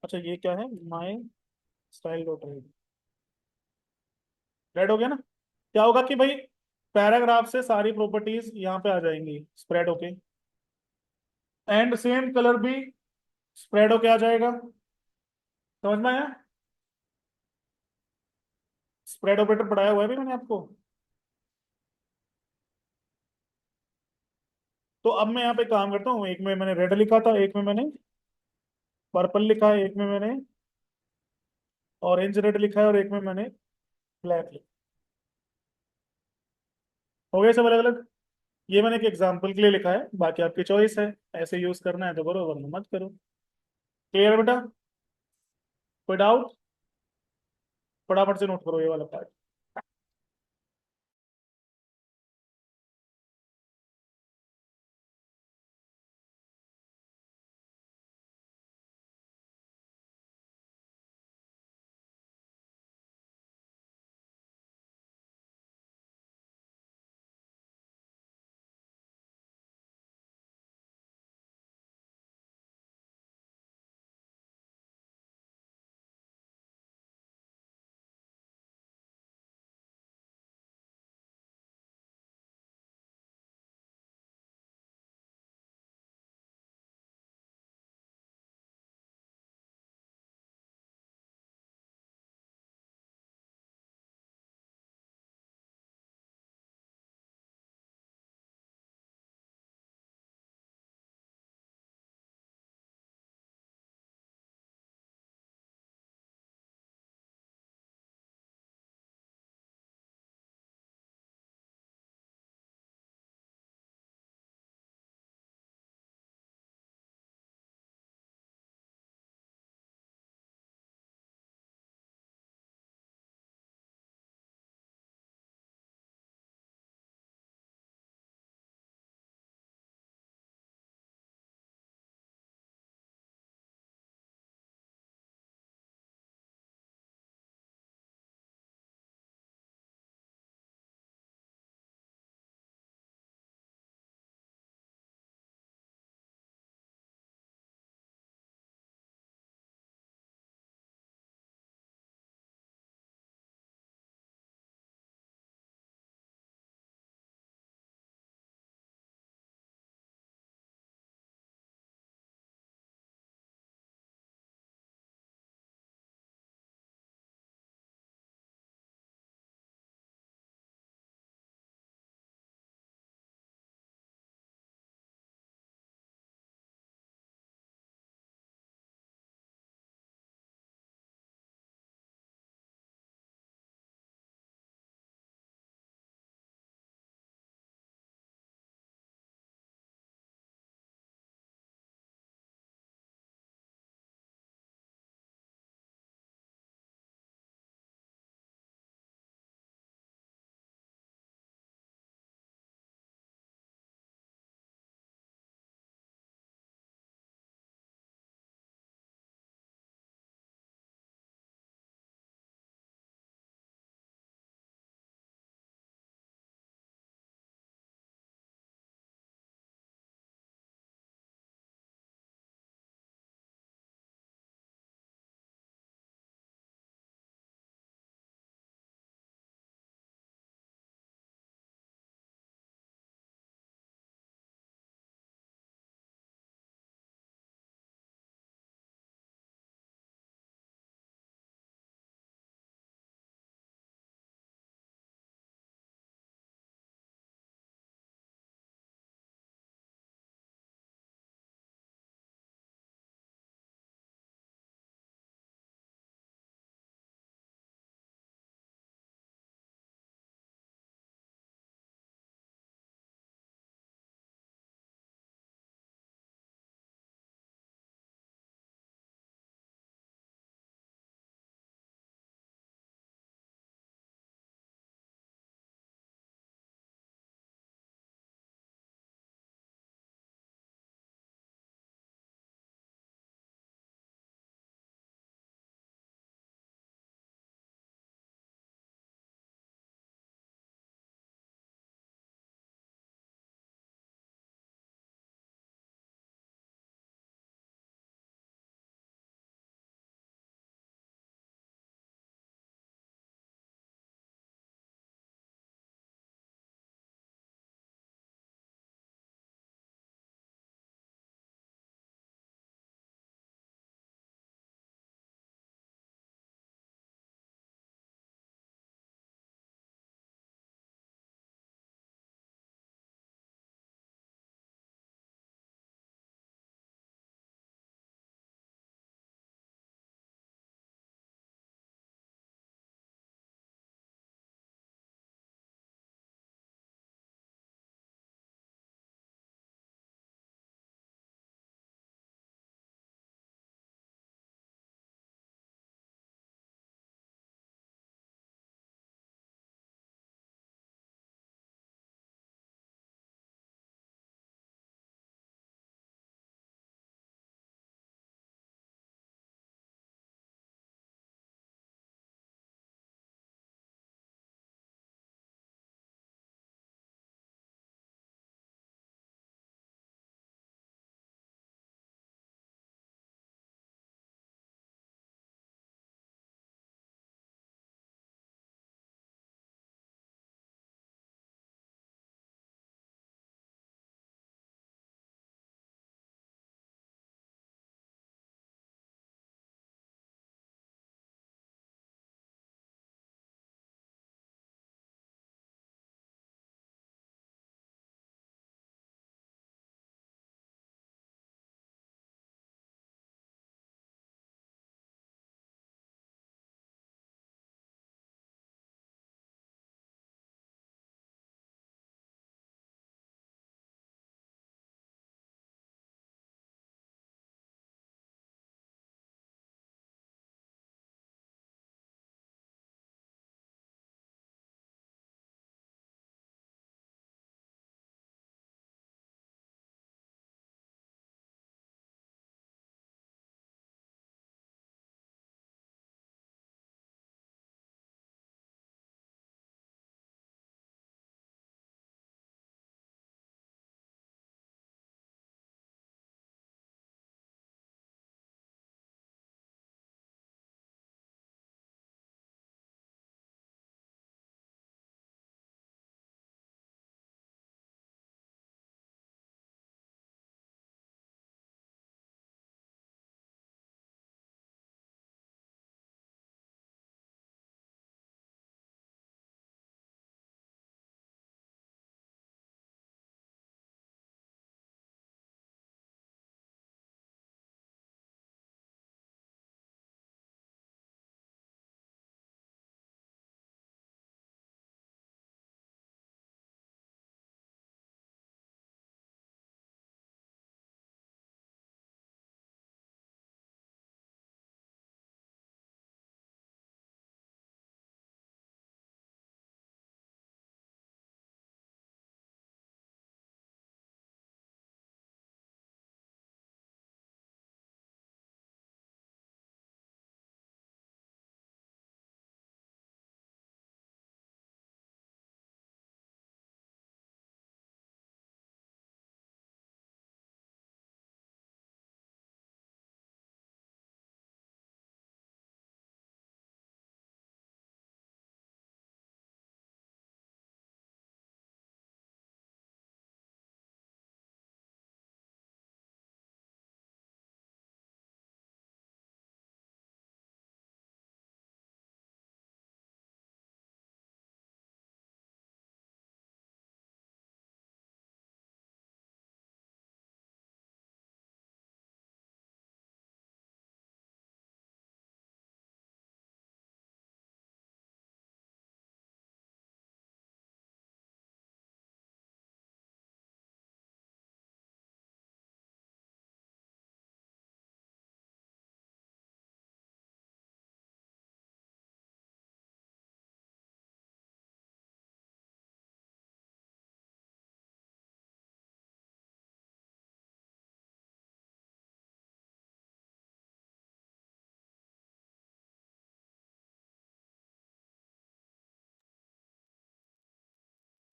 अच्छा, ये क्या है, माई स्टाइल डॉट रेड। रेड हो गया ना। क्या होगा कि भाई पैराग्राफ से सारी प्रॉपर्टीज यहाँ पे आ जाएंगी स्प्रेड होके, एंड सेम कलर भी स्प्रेड होके आ जाएगा। समझ में आया। स्प्रेड ऑपरेटर पढ़ाया हुआ है भी मैंने आपको। तो अब मैं यहाँ पे काम करता हूँ, एक में मैंने रेड लिखा था, एक में मैंने पर्पल लिखा है, एक में मैंने ऑरेंज रेड लिखा है, और एक में मैंने ब्लैक लिखा। हो गया सब अलग अलग। ये मैंने एक एग्जाम्पल के लिए लिखा है, बाकी आपकी चॉइस है। ऐसे यूज करना है तो करो, वरना मत करो। क्लियर बेटा। कोई डाउट। फटाफट से नोट करो ये वाला पार्ट।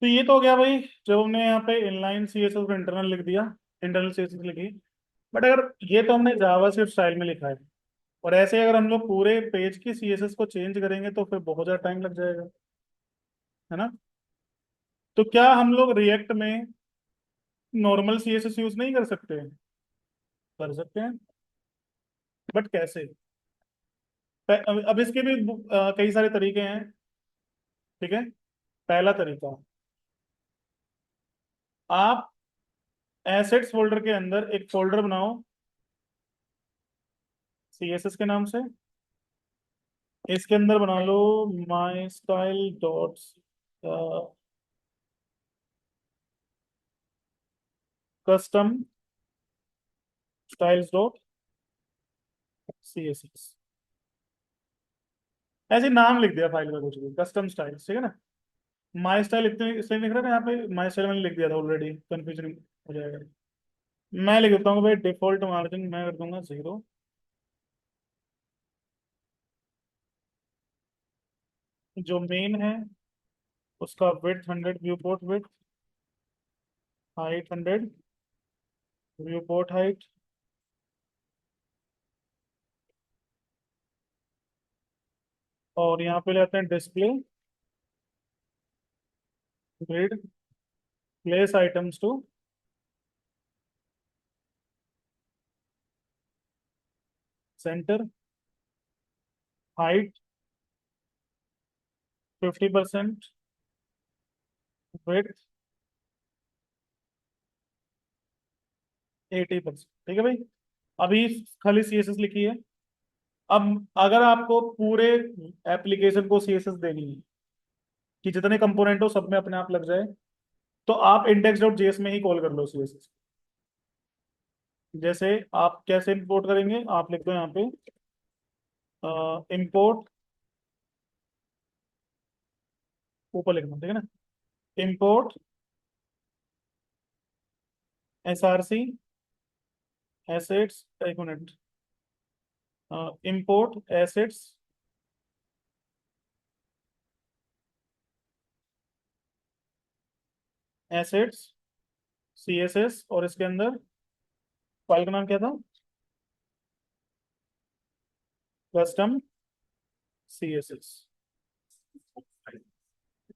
तो ये तो हो गया भाई, जब हमने यहाँ पे inline C S S internal लिख दिया, इंटरनल सी एस एस लिखी। बट अगर ये तो हमने जावा स्क्रिप्ट स्टाइल में लिखा है, और ऐसे अगर हम लोग पूरे पेज की सी एस एस को चेंज करेंगे तो फिर बहुत ज़्यादा टाइम लग जाएगा, है ना। तो क्या हम लोग रिएक्ट में normal C S S use नहीं कर सकते? कर सकते हैं, बट कैसे? अब इसके भी कई सारे तरीके हैं। ठीक है। पहला तरीका, आप एसेट्स फोल्डर के अंदर एक फोल्डर बनाओ सीएसएस के नाम से। इसके अंदर बना लो my style dot custom styles dot CSS. ऐसे नाम लिख दिया फाइल का, कुछ भी कस्टम स्टाइल्स, ठीक है ना। माई स्टाइल इतने इसलिए लिख रहा है, यहाँ पे माई स्टाइल मैंने लिख दिया था ऑलरेडी, कंफ्यूजन हो जाएगा। मैं लिख देता हूँ भाई डिफॉल्ट मार्जिन मैं कर दूंगा 0। जो मेन है उसका width 100, viewport width, height 100, viewport height, और यहाँ पे लेते हैं display grid, place items to center, height 50%, width 80%। ठीक है भाई, अभी खाली सी एस एस लिखी है। अब अगर आपको पूरे एप्लीकेशन को सी एस एस देनी है कि जितने कंपोनेंट हो सब में अपने आप लग जाए, तो आप इंडेक्स डॉट जेएस में ही कॉल कर लो सी एस एस। जैसे आप कैसे इंपोर्ट करेंगे, आप लिख दो यहाँ पे इंपोर्ट, ऊपर लिखना, ठीक है ना। Import S R C assets, एक minute, import assets assets C S S, और इसके अंदर फाइल का नाम क्या था, custom C S S,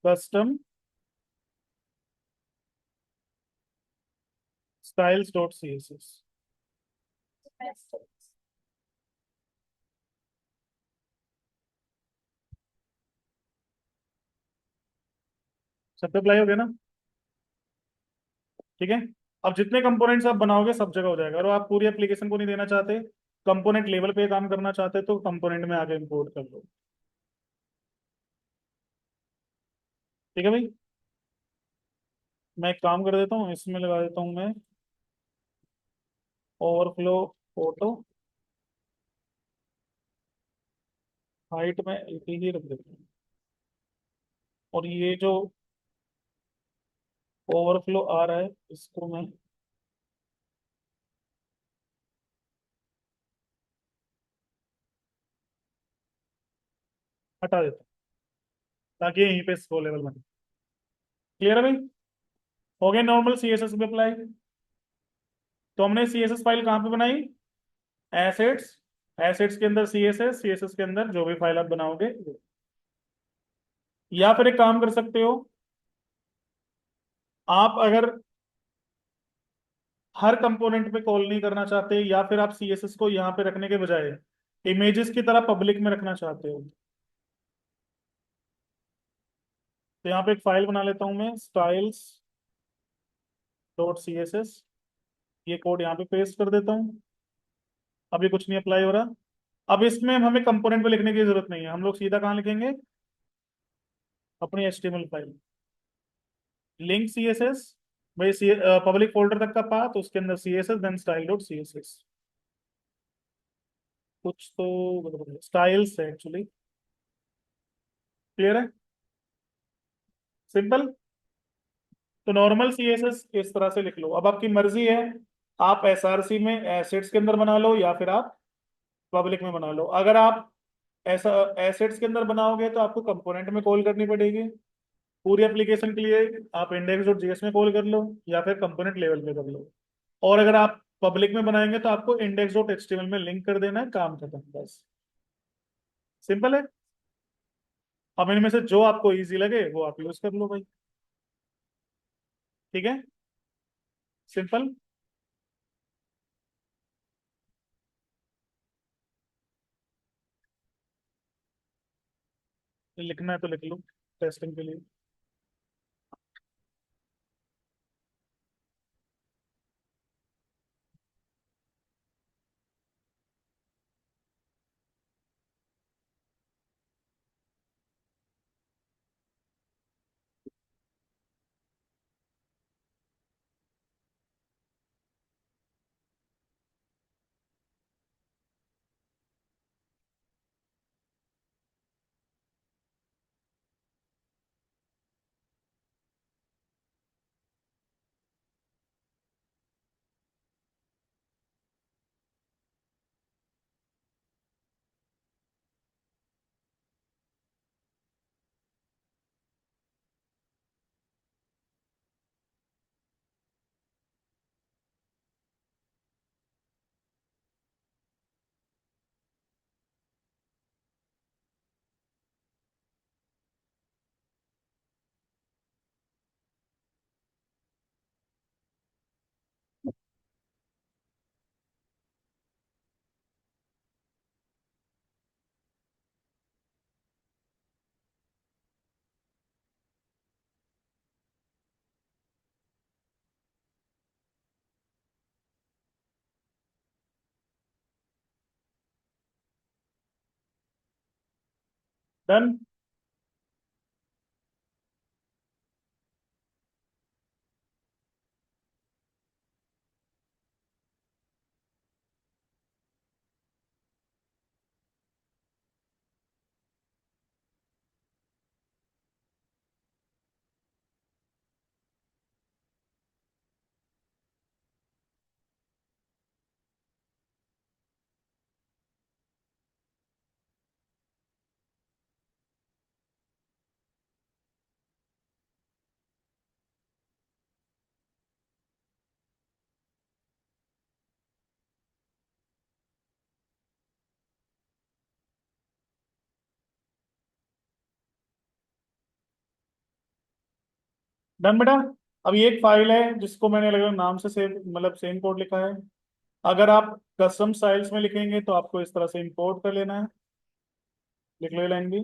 custom styles dot C S S. सब पे अप्लाई हो गया ना? ठीक है। अब जितने कंपोनेंट्स आप बनाओगे सब जगह हो जाएगा, और आप पूरी एप्लीकेशन को नहीं देना चाहते, कंपोनेंट लेवल पे काम करना चाहते, तो कंपोनेंट में आगे इंपोर्ट कर लो। ठीक है भाई, मैं एक काम कर देता हूँ, इसमें लगा देता हूँ मैं ओवरफ्लो फोटो, हाइट में एक ही रख देता हूँ, और ये जो ओवरफ्लो आ रहा है इसको मैं हटा देता हूँ, ताकि यहीं पे स्लो लेवल बने। क्लियर है भाई? हो गया नॉर्मल सी एस एस पे अप्लाई। तो हमने सी एस एस फाइल कहाँ पे बनाई? एसेट्स, एसेट्स के अंदर C S S, C S S के अंदर जो भी फाइल आप बनाओगे। या फिर एक काम कर सकते हो, आप अगर हर कंपोनेंट पे कॉल नहीं करना चाहते, या फिर आप सी एस एस को यहाँ पे रखने के बजाय इमेजेस की तरह पब्लिक में रखना चाहते हो, तो यहाँ पे एक फाइल बना लेता हूँ मैं styles dot C S S. ये कोड यहाँ पे पेस्ट कर देता हूँ। अभी कुछ नहीं अप्लाई हो रहा। अब इसमें हमें कंपोनेंट पे लिखने की जरूरत नहीं है, हम लोग सीधा कहाँ लिखेंगे, अपनी HTML file, link C S S, भाई पब्लिक फोल्डर तक का पाथ, उसके अंदर C S S, then style dot C S S. कुछ तो स्टाइल्स है एक्चुअली। क्लियर है? सिंपल। तो नॉर्मल सी एस एस इस तरह से लिख लो, अब आपकी मर्जी है, आप एसआरसी में एसेट्स के अंदर बना लो या फिर आप पब्लिक में बना लो। अगर आप ऐसा एसेट्स के अंदर बनाओगे तो आपको कंपोनेंट में कॉल करनी पड़ेगी, पूरी एप्लीकेशन के लिए आप इंडेक्स डॉट जेएस में कॉल कर लो या फिर कंपोनेंट लेवल पे कर लो। और अगर आप पब्लिक में बनाएंगे तो आपको इंडेक्स डॉट एचटीएमएल में लिंक कर देना है, काम खत्म बस। सिंपल है। अब इनमें से जो आपको इजी लगे वो आप यूज कर लो भाई। ठीक है। सिंपल। लिखना है तो लिख लो टेस्टिंग के लिए। डन। डन बेटा। अब ये एक फाइल है जिसको मैंने अलग अलग नाम से सेव, मतलब सेम कोड लिखा है। अगर आप कस्टम स्टाइल्स में लिखेंगे तो आपको इस तरह से इंपोर्ट कर लेना है। लिख लो लाइन भी।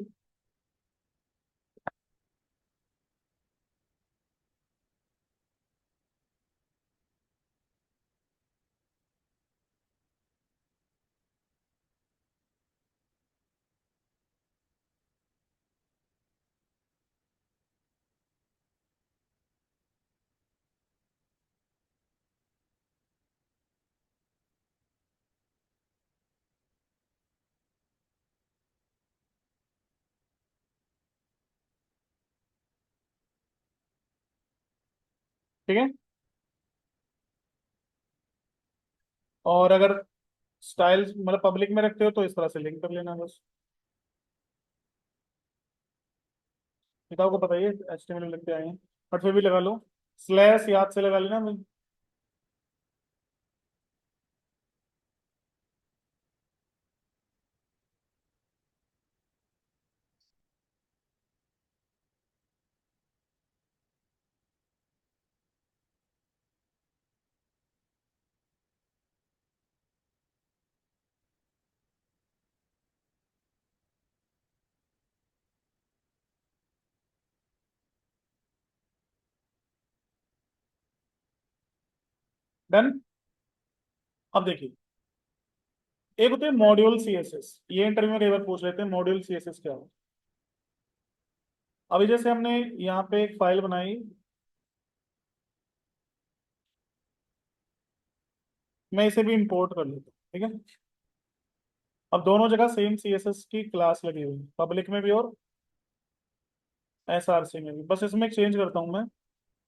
ठीक है। और अगर स्टाइल्स मतलब पब्लिक में रखते हो तो इस तरह से लिंक कर लेना बस। पिताओं को पता ही है एचटीएमएल में लिखते आए हैं, बट फिर भी लगा लो। स्लैश याद से लगा लेना भाई। डन। अब देखिए, एक होते हैं मॉड्यूल सीएसएस, ये इंटरव्यू में कई बार पूछ लेते हैं मॉड्यूल सीएसएस क्या हो। अभी जैसे हमने यहाँ पे एक फाइल बनाई, मैं इसे भी इंपोर्ट कर लेता हूँ, ठीक है। अब दोनों जगह सेम सीएसएस की क्लास लगी हुई है, पब्लिक में भी और एसआरसी में भी। बस इसमें एक चेंज करता हूँ मैं,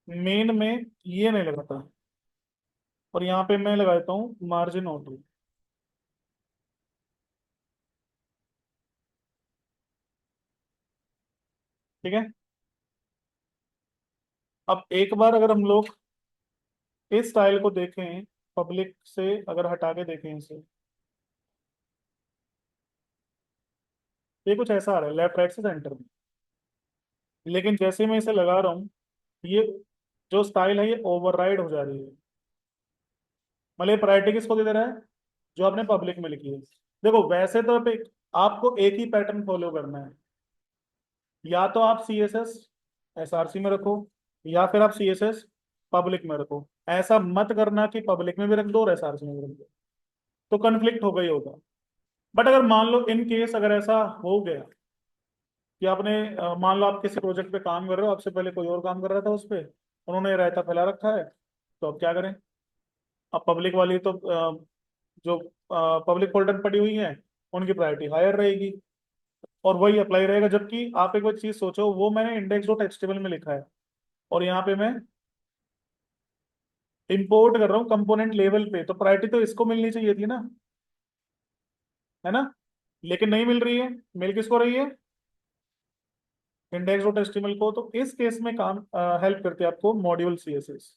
मेन में ये नहीं लगाता, और यहाँ पे मैं लगा देता हूँ मार्जिन ऑटो। ठीक है। अब एक बार अगर हम लोग इस स्टाइल को देखें, पब्लिक से अगर हटा के देखें इसे, ये कुछ ऐसा आ रहा है लेफ्ट राइट से सेंटर में। लेकिन जैसे मैं इसे लगा रहा हूँ, ये जो स्टाइल है ये ओवरराइड हो जा रही है। मतलब प्रायोरिटी किसको दे दे रहा है? जो आपने पब्लिक में लिखी है। देखो वैसे तो आपको एक ही पैटर्न फॉलो करना है। या तो आप सी एस एस एसआरसी में रखो, या फिर आप सी एस एस पब्लिक में रखो। ऐसा मत करना कि पब्लिक में भी रख दो और एसआरसी में भी रख दो, तो कन्फ्लिक्ट होगा ही होगा। बट अगर मान लो इन केस अगर ऐसा हो गया कि आपने मान लो आप किसी प्रोजेक्ट पे काम कर रहे हो, आपसे पहले कोई और काम कर रहा था उस पे, उन्होंने रायता फैला रखा है, तो अब क्या करें? अब पब्लिक वाली तो जो पब्लिक फोल्डर पड़ी हुई है उनकी प्रायोरिटी हायर रहेगी, और वही अप्लाई रहेगा। जबकि आप एक बार चीज सोचो, वो मैंने इंडेक्स डॉट एचटीएमएल में लिखा है, और यहाँ पे मैं इंपोर्ट कर रहा हूँ कंपोनेंट लेवल पे, तो प्रायोरिटी तो इसको मिलनी चाहिए थी ना, है ना? लेकिन नहीं मिल रही है। मिल किसको रही है? इंडेक्स डॉट एचटीएमएल को। तो इस केस में काम हेल्प करते हैं आपको मॉड्यूल सीएसएस।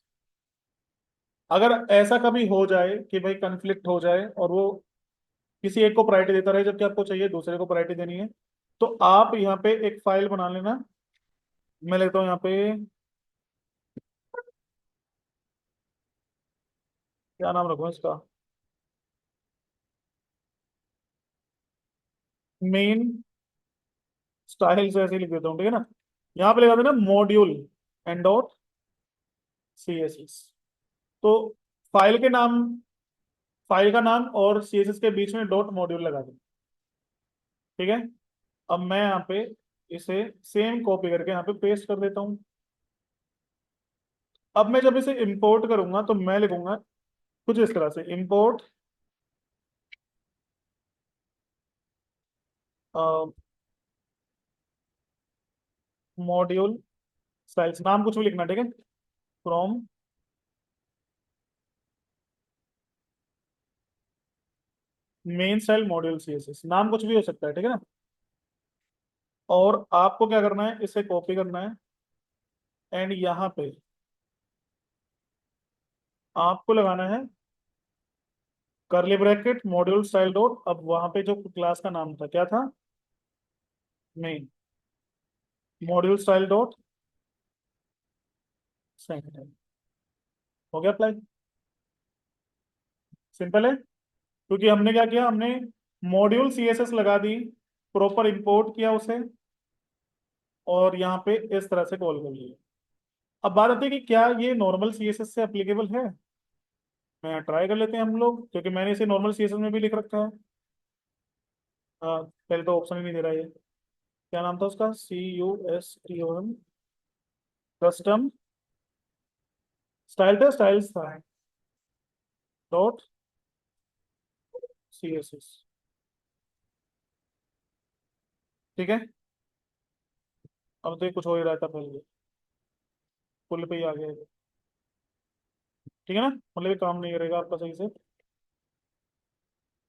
अगर ऐसा कभी हो जाए कि भाई कंफ्लिक्ट हो जाए और वो किसी एक को प्रायोरिटी देता रहे जबकि आपको चाहिए दूसरे को प्रायोरिटी देनी है, तो आप यहाँ पे एक फाइल बना लेना। मैं लेता हूँ यहाँ पे, क्या नाम रखूँ इसका? मेन स्टाइल से ऐसे ही लिख देता हूँ, ठीक है ना? यहाँ पे लगा देना मॉड्यूल एंड डॉट सीएसएस। तो फाइल के नाम, फाइल का नाम और सीएसएस के बीच में डॉट मॉड्यूल लगा दें, ठीक है? अब मैं यहाँ पे इसे सेम कॉपी करके यहाँ पे पेस्ट कर देता हूँ। अब मैं जब इसे इंपोर्ट करूंगा तो मैं लिखूंगा कुछ इस तरह से, इंपोर्ट मॉड्यूल स्टाइल्स, नाम कुछ भी लिखना, ठीक है? From main style module CSS, नाम कुछ भी हो सकता है, ठीक है ना? और आपको क्या करना है, इसे कॉपी करना है, एंड यहाँ पे आपको लगाना है करली ब्रैकेट मॉड्यूल स्टाइल डॉट, अब वहां पे जो क्लास का नाम था क्या था? Main module style dot centre. हो गया अप्लाई? सिंपल है। क्योंकि हमने क्या किया, हमने मॉड्यूल सीएसएस लगा दी, प्रॉपर इंपोर्ट किया उसे, और यहाँ पे इस तरह से कॉल कर लिया। अब बात आती है कि क्या ये नॉर्मल सीएसएस से एप्लीकेबल है? मैं ट्राई कर लेते हैं हम लोग, क्योंकि मैंने इसे नॉर्मल सीएसएस में भी लिख रखा है। पहले तो ऑप्शन ही नहीं दे रहा है ये। क्या नाम था उसका? CUSTOM कस्टम स्टाइल था, स्टाइल्स था, डॉट CSS, ठीक है? अब तो ये कुछ हो ही रहा था पहले, फुल पे ही आ गया ये। ठीक है ना? मतलब ये काम नहीं करेगा आपका सही से।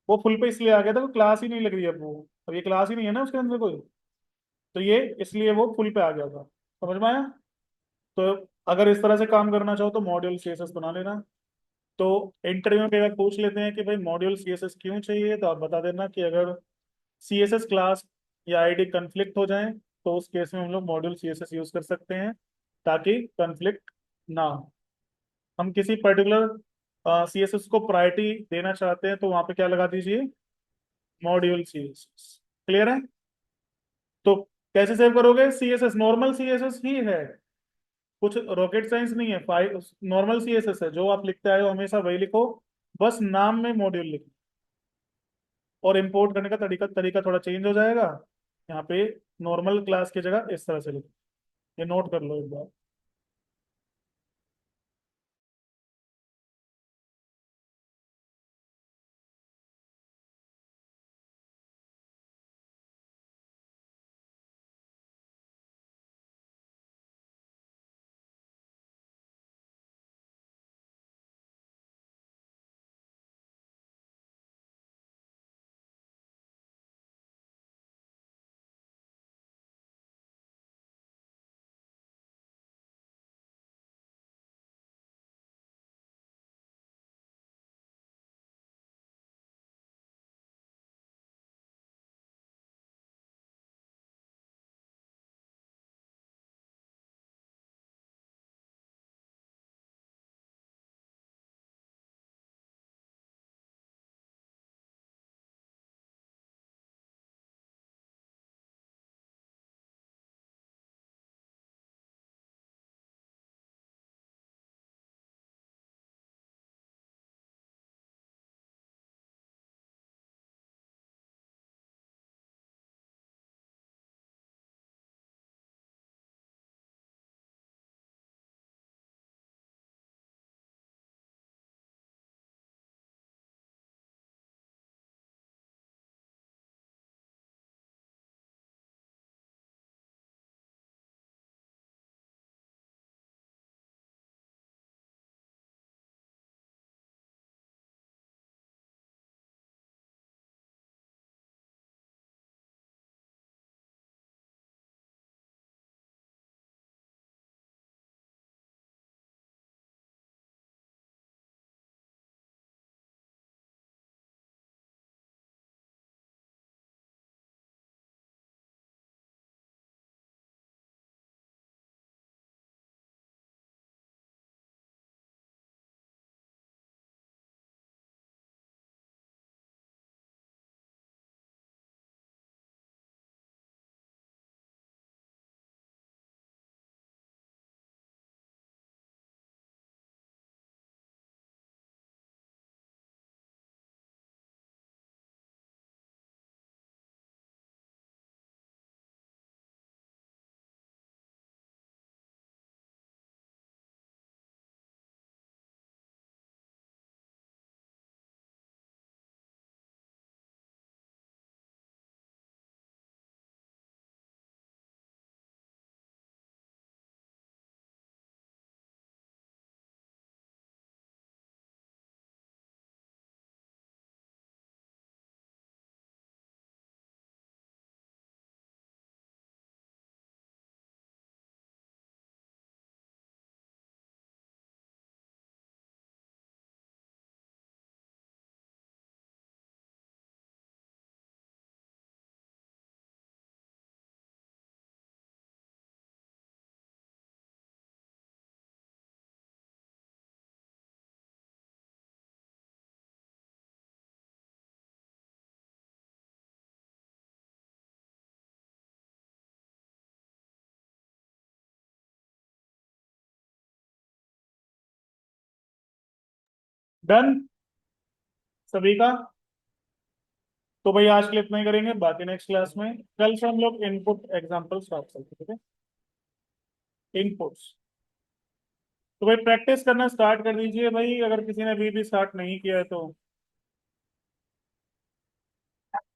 वो फुल पे इसलिए आ गया था, क्लास ही नहीं लग रही है अब वो। अब ये क्लास ही नहीं है ना उसके अंदर कोई, तो ये इसलिए वो फुल पे आ गया था। समझ में आया? तो अगर इस तरह से काम करना चाहो तो मॉड्यूल सीएसएस बना लेना। तो इंटरव्यू में कई बार पूछ लेते हैं कि भाई मॉड्यूल सीएसएस क्यों चाहिए, तो आप बता देना कि अगर सीएसएस क्लास या आईडी कंफ्लिक्ट हो जाए तो उस केस में हम लोग मॉड्यूल सीएसएस यूज कर सकते हैं, ताकि कंफ्लिक्ट ना हो। हम किसी पर्टिकुलर सीएसएस को प्रायोरिटी देना चाहते हैं तो वहां पे क्या लगा दीजिए? Module CSS. क्लियर है? तो कैसे सेव करोगे? सीएसएस नॉर्मल सीएसएस ही है, कुछ रॉकेट साइंस नहीं है। फाइल नॉर्मल सीएसएस है, जो आप लिखते आए हो हमेशा वही लिखो, बस नाम में मॉड्यूल लिखो। और इंपोर्ट करने का तरीका तरीका थोड़ा चेंज हो जाएगा। यहाँ पे नॉर्मल क्लास की जगह इस तरह से लिखो। ये नोट कर लो एक बार। डन सभी का। तो भाई आज के लिए इतना ही करेंगे, बाकी नेक्स्ट क्लास में कल से हम लोग इनपुट एग्जांपल स्टार्ट करते हैं, ठीक है। इनपुट्स, तो भाई प्रैक्टिस करना स्टार्ट कर दीजिए भाई, अगर किसी ने अभी भी स्टार्ट नहीं किया है तो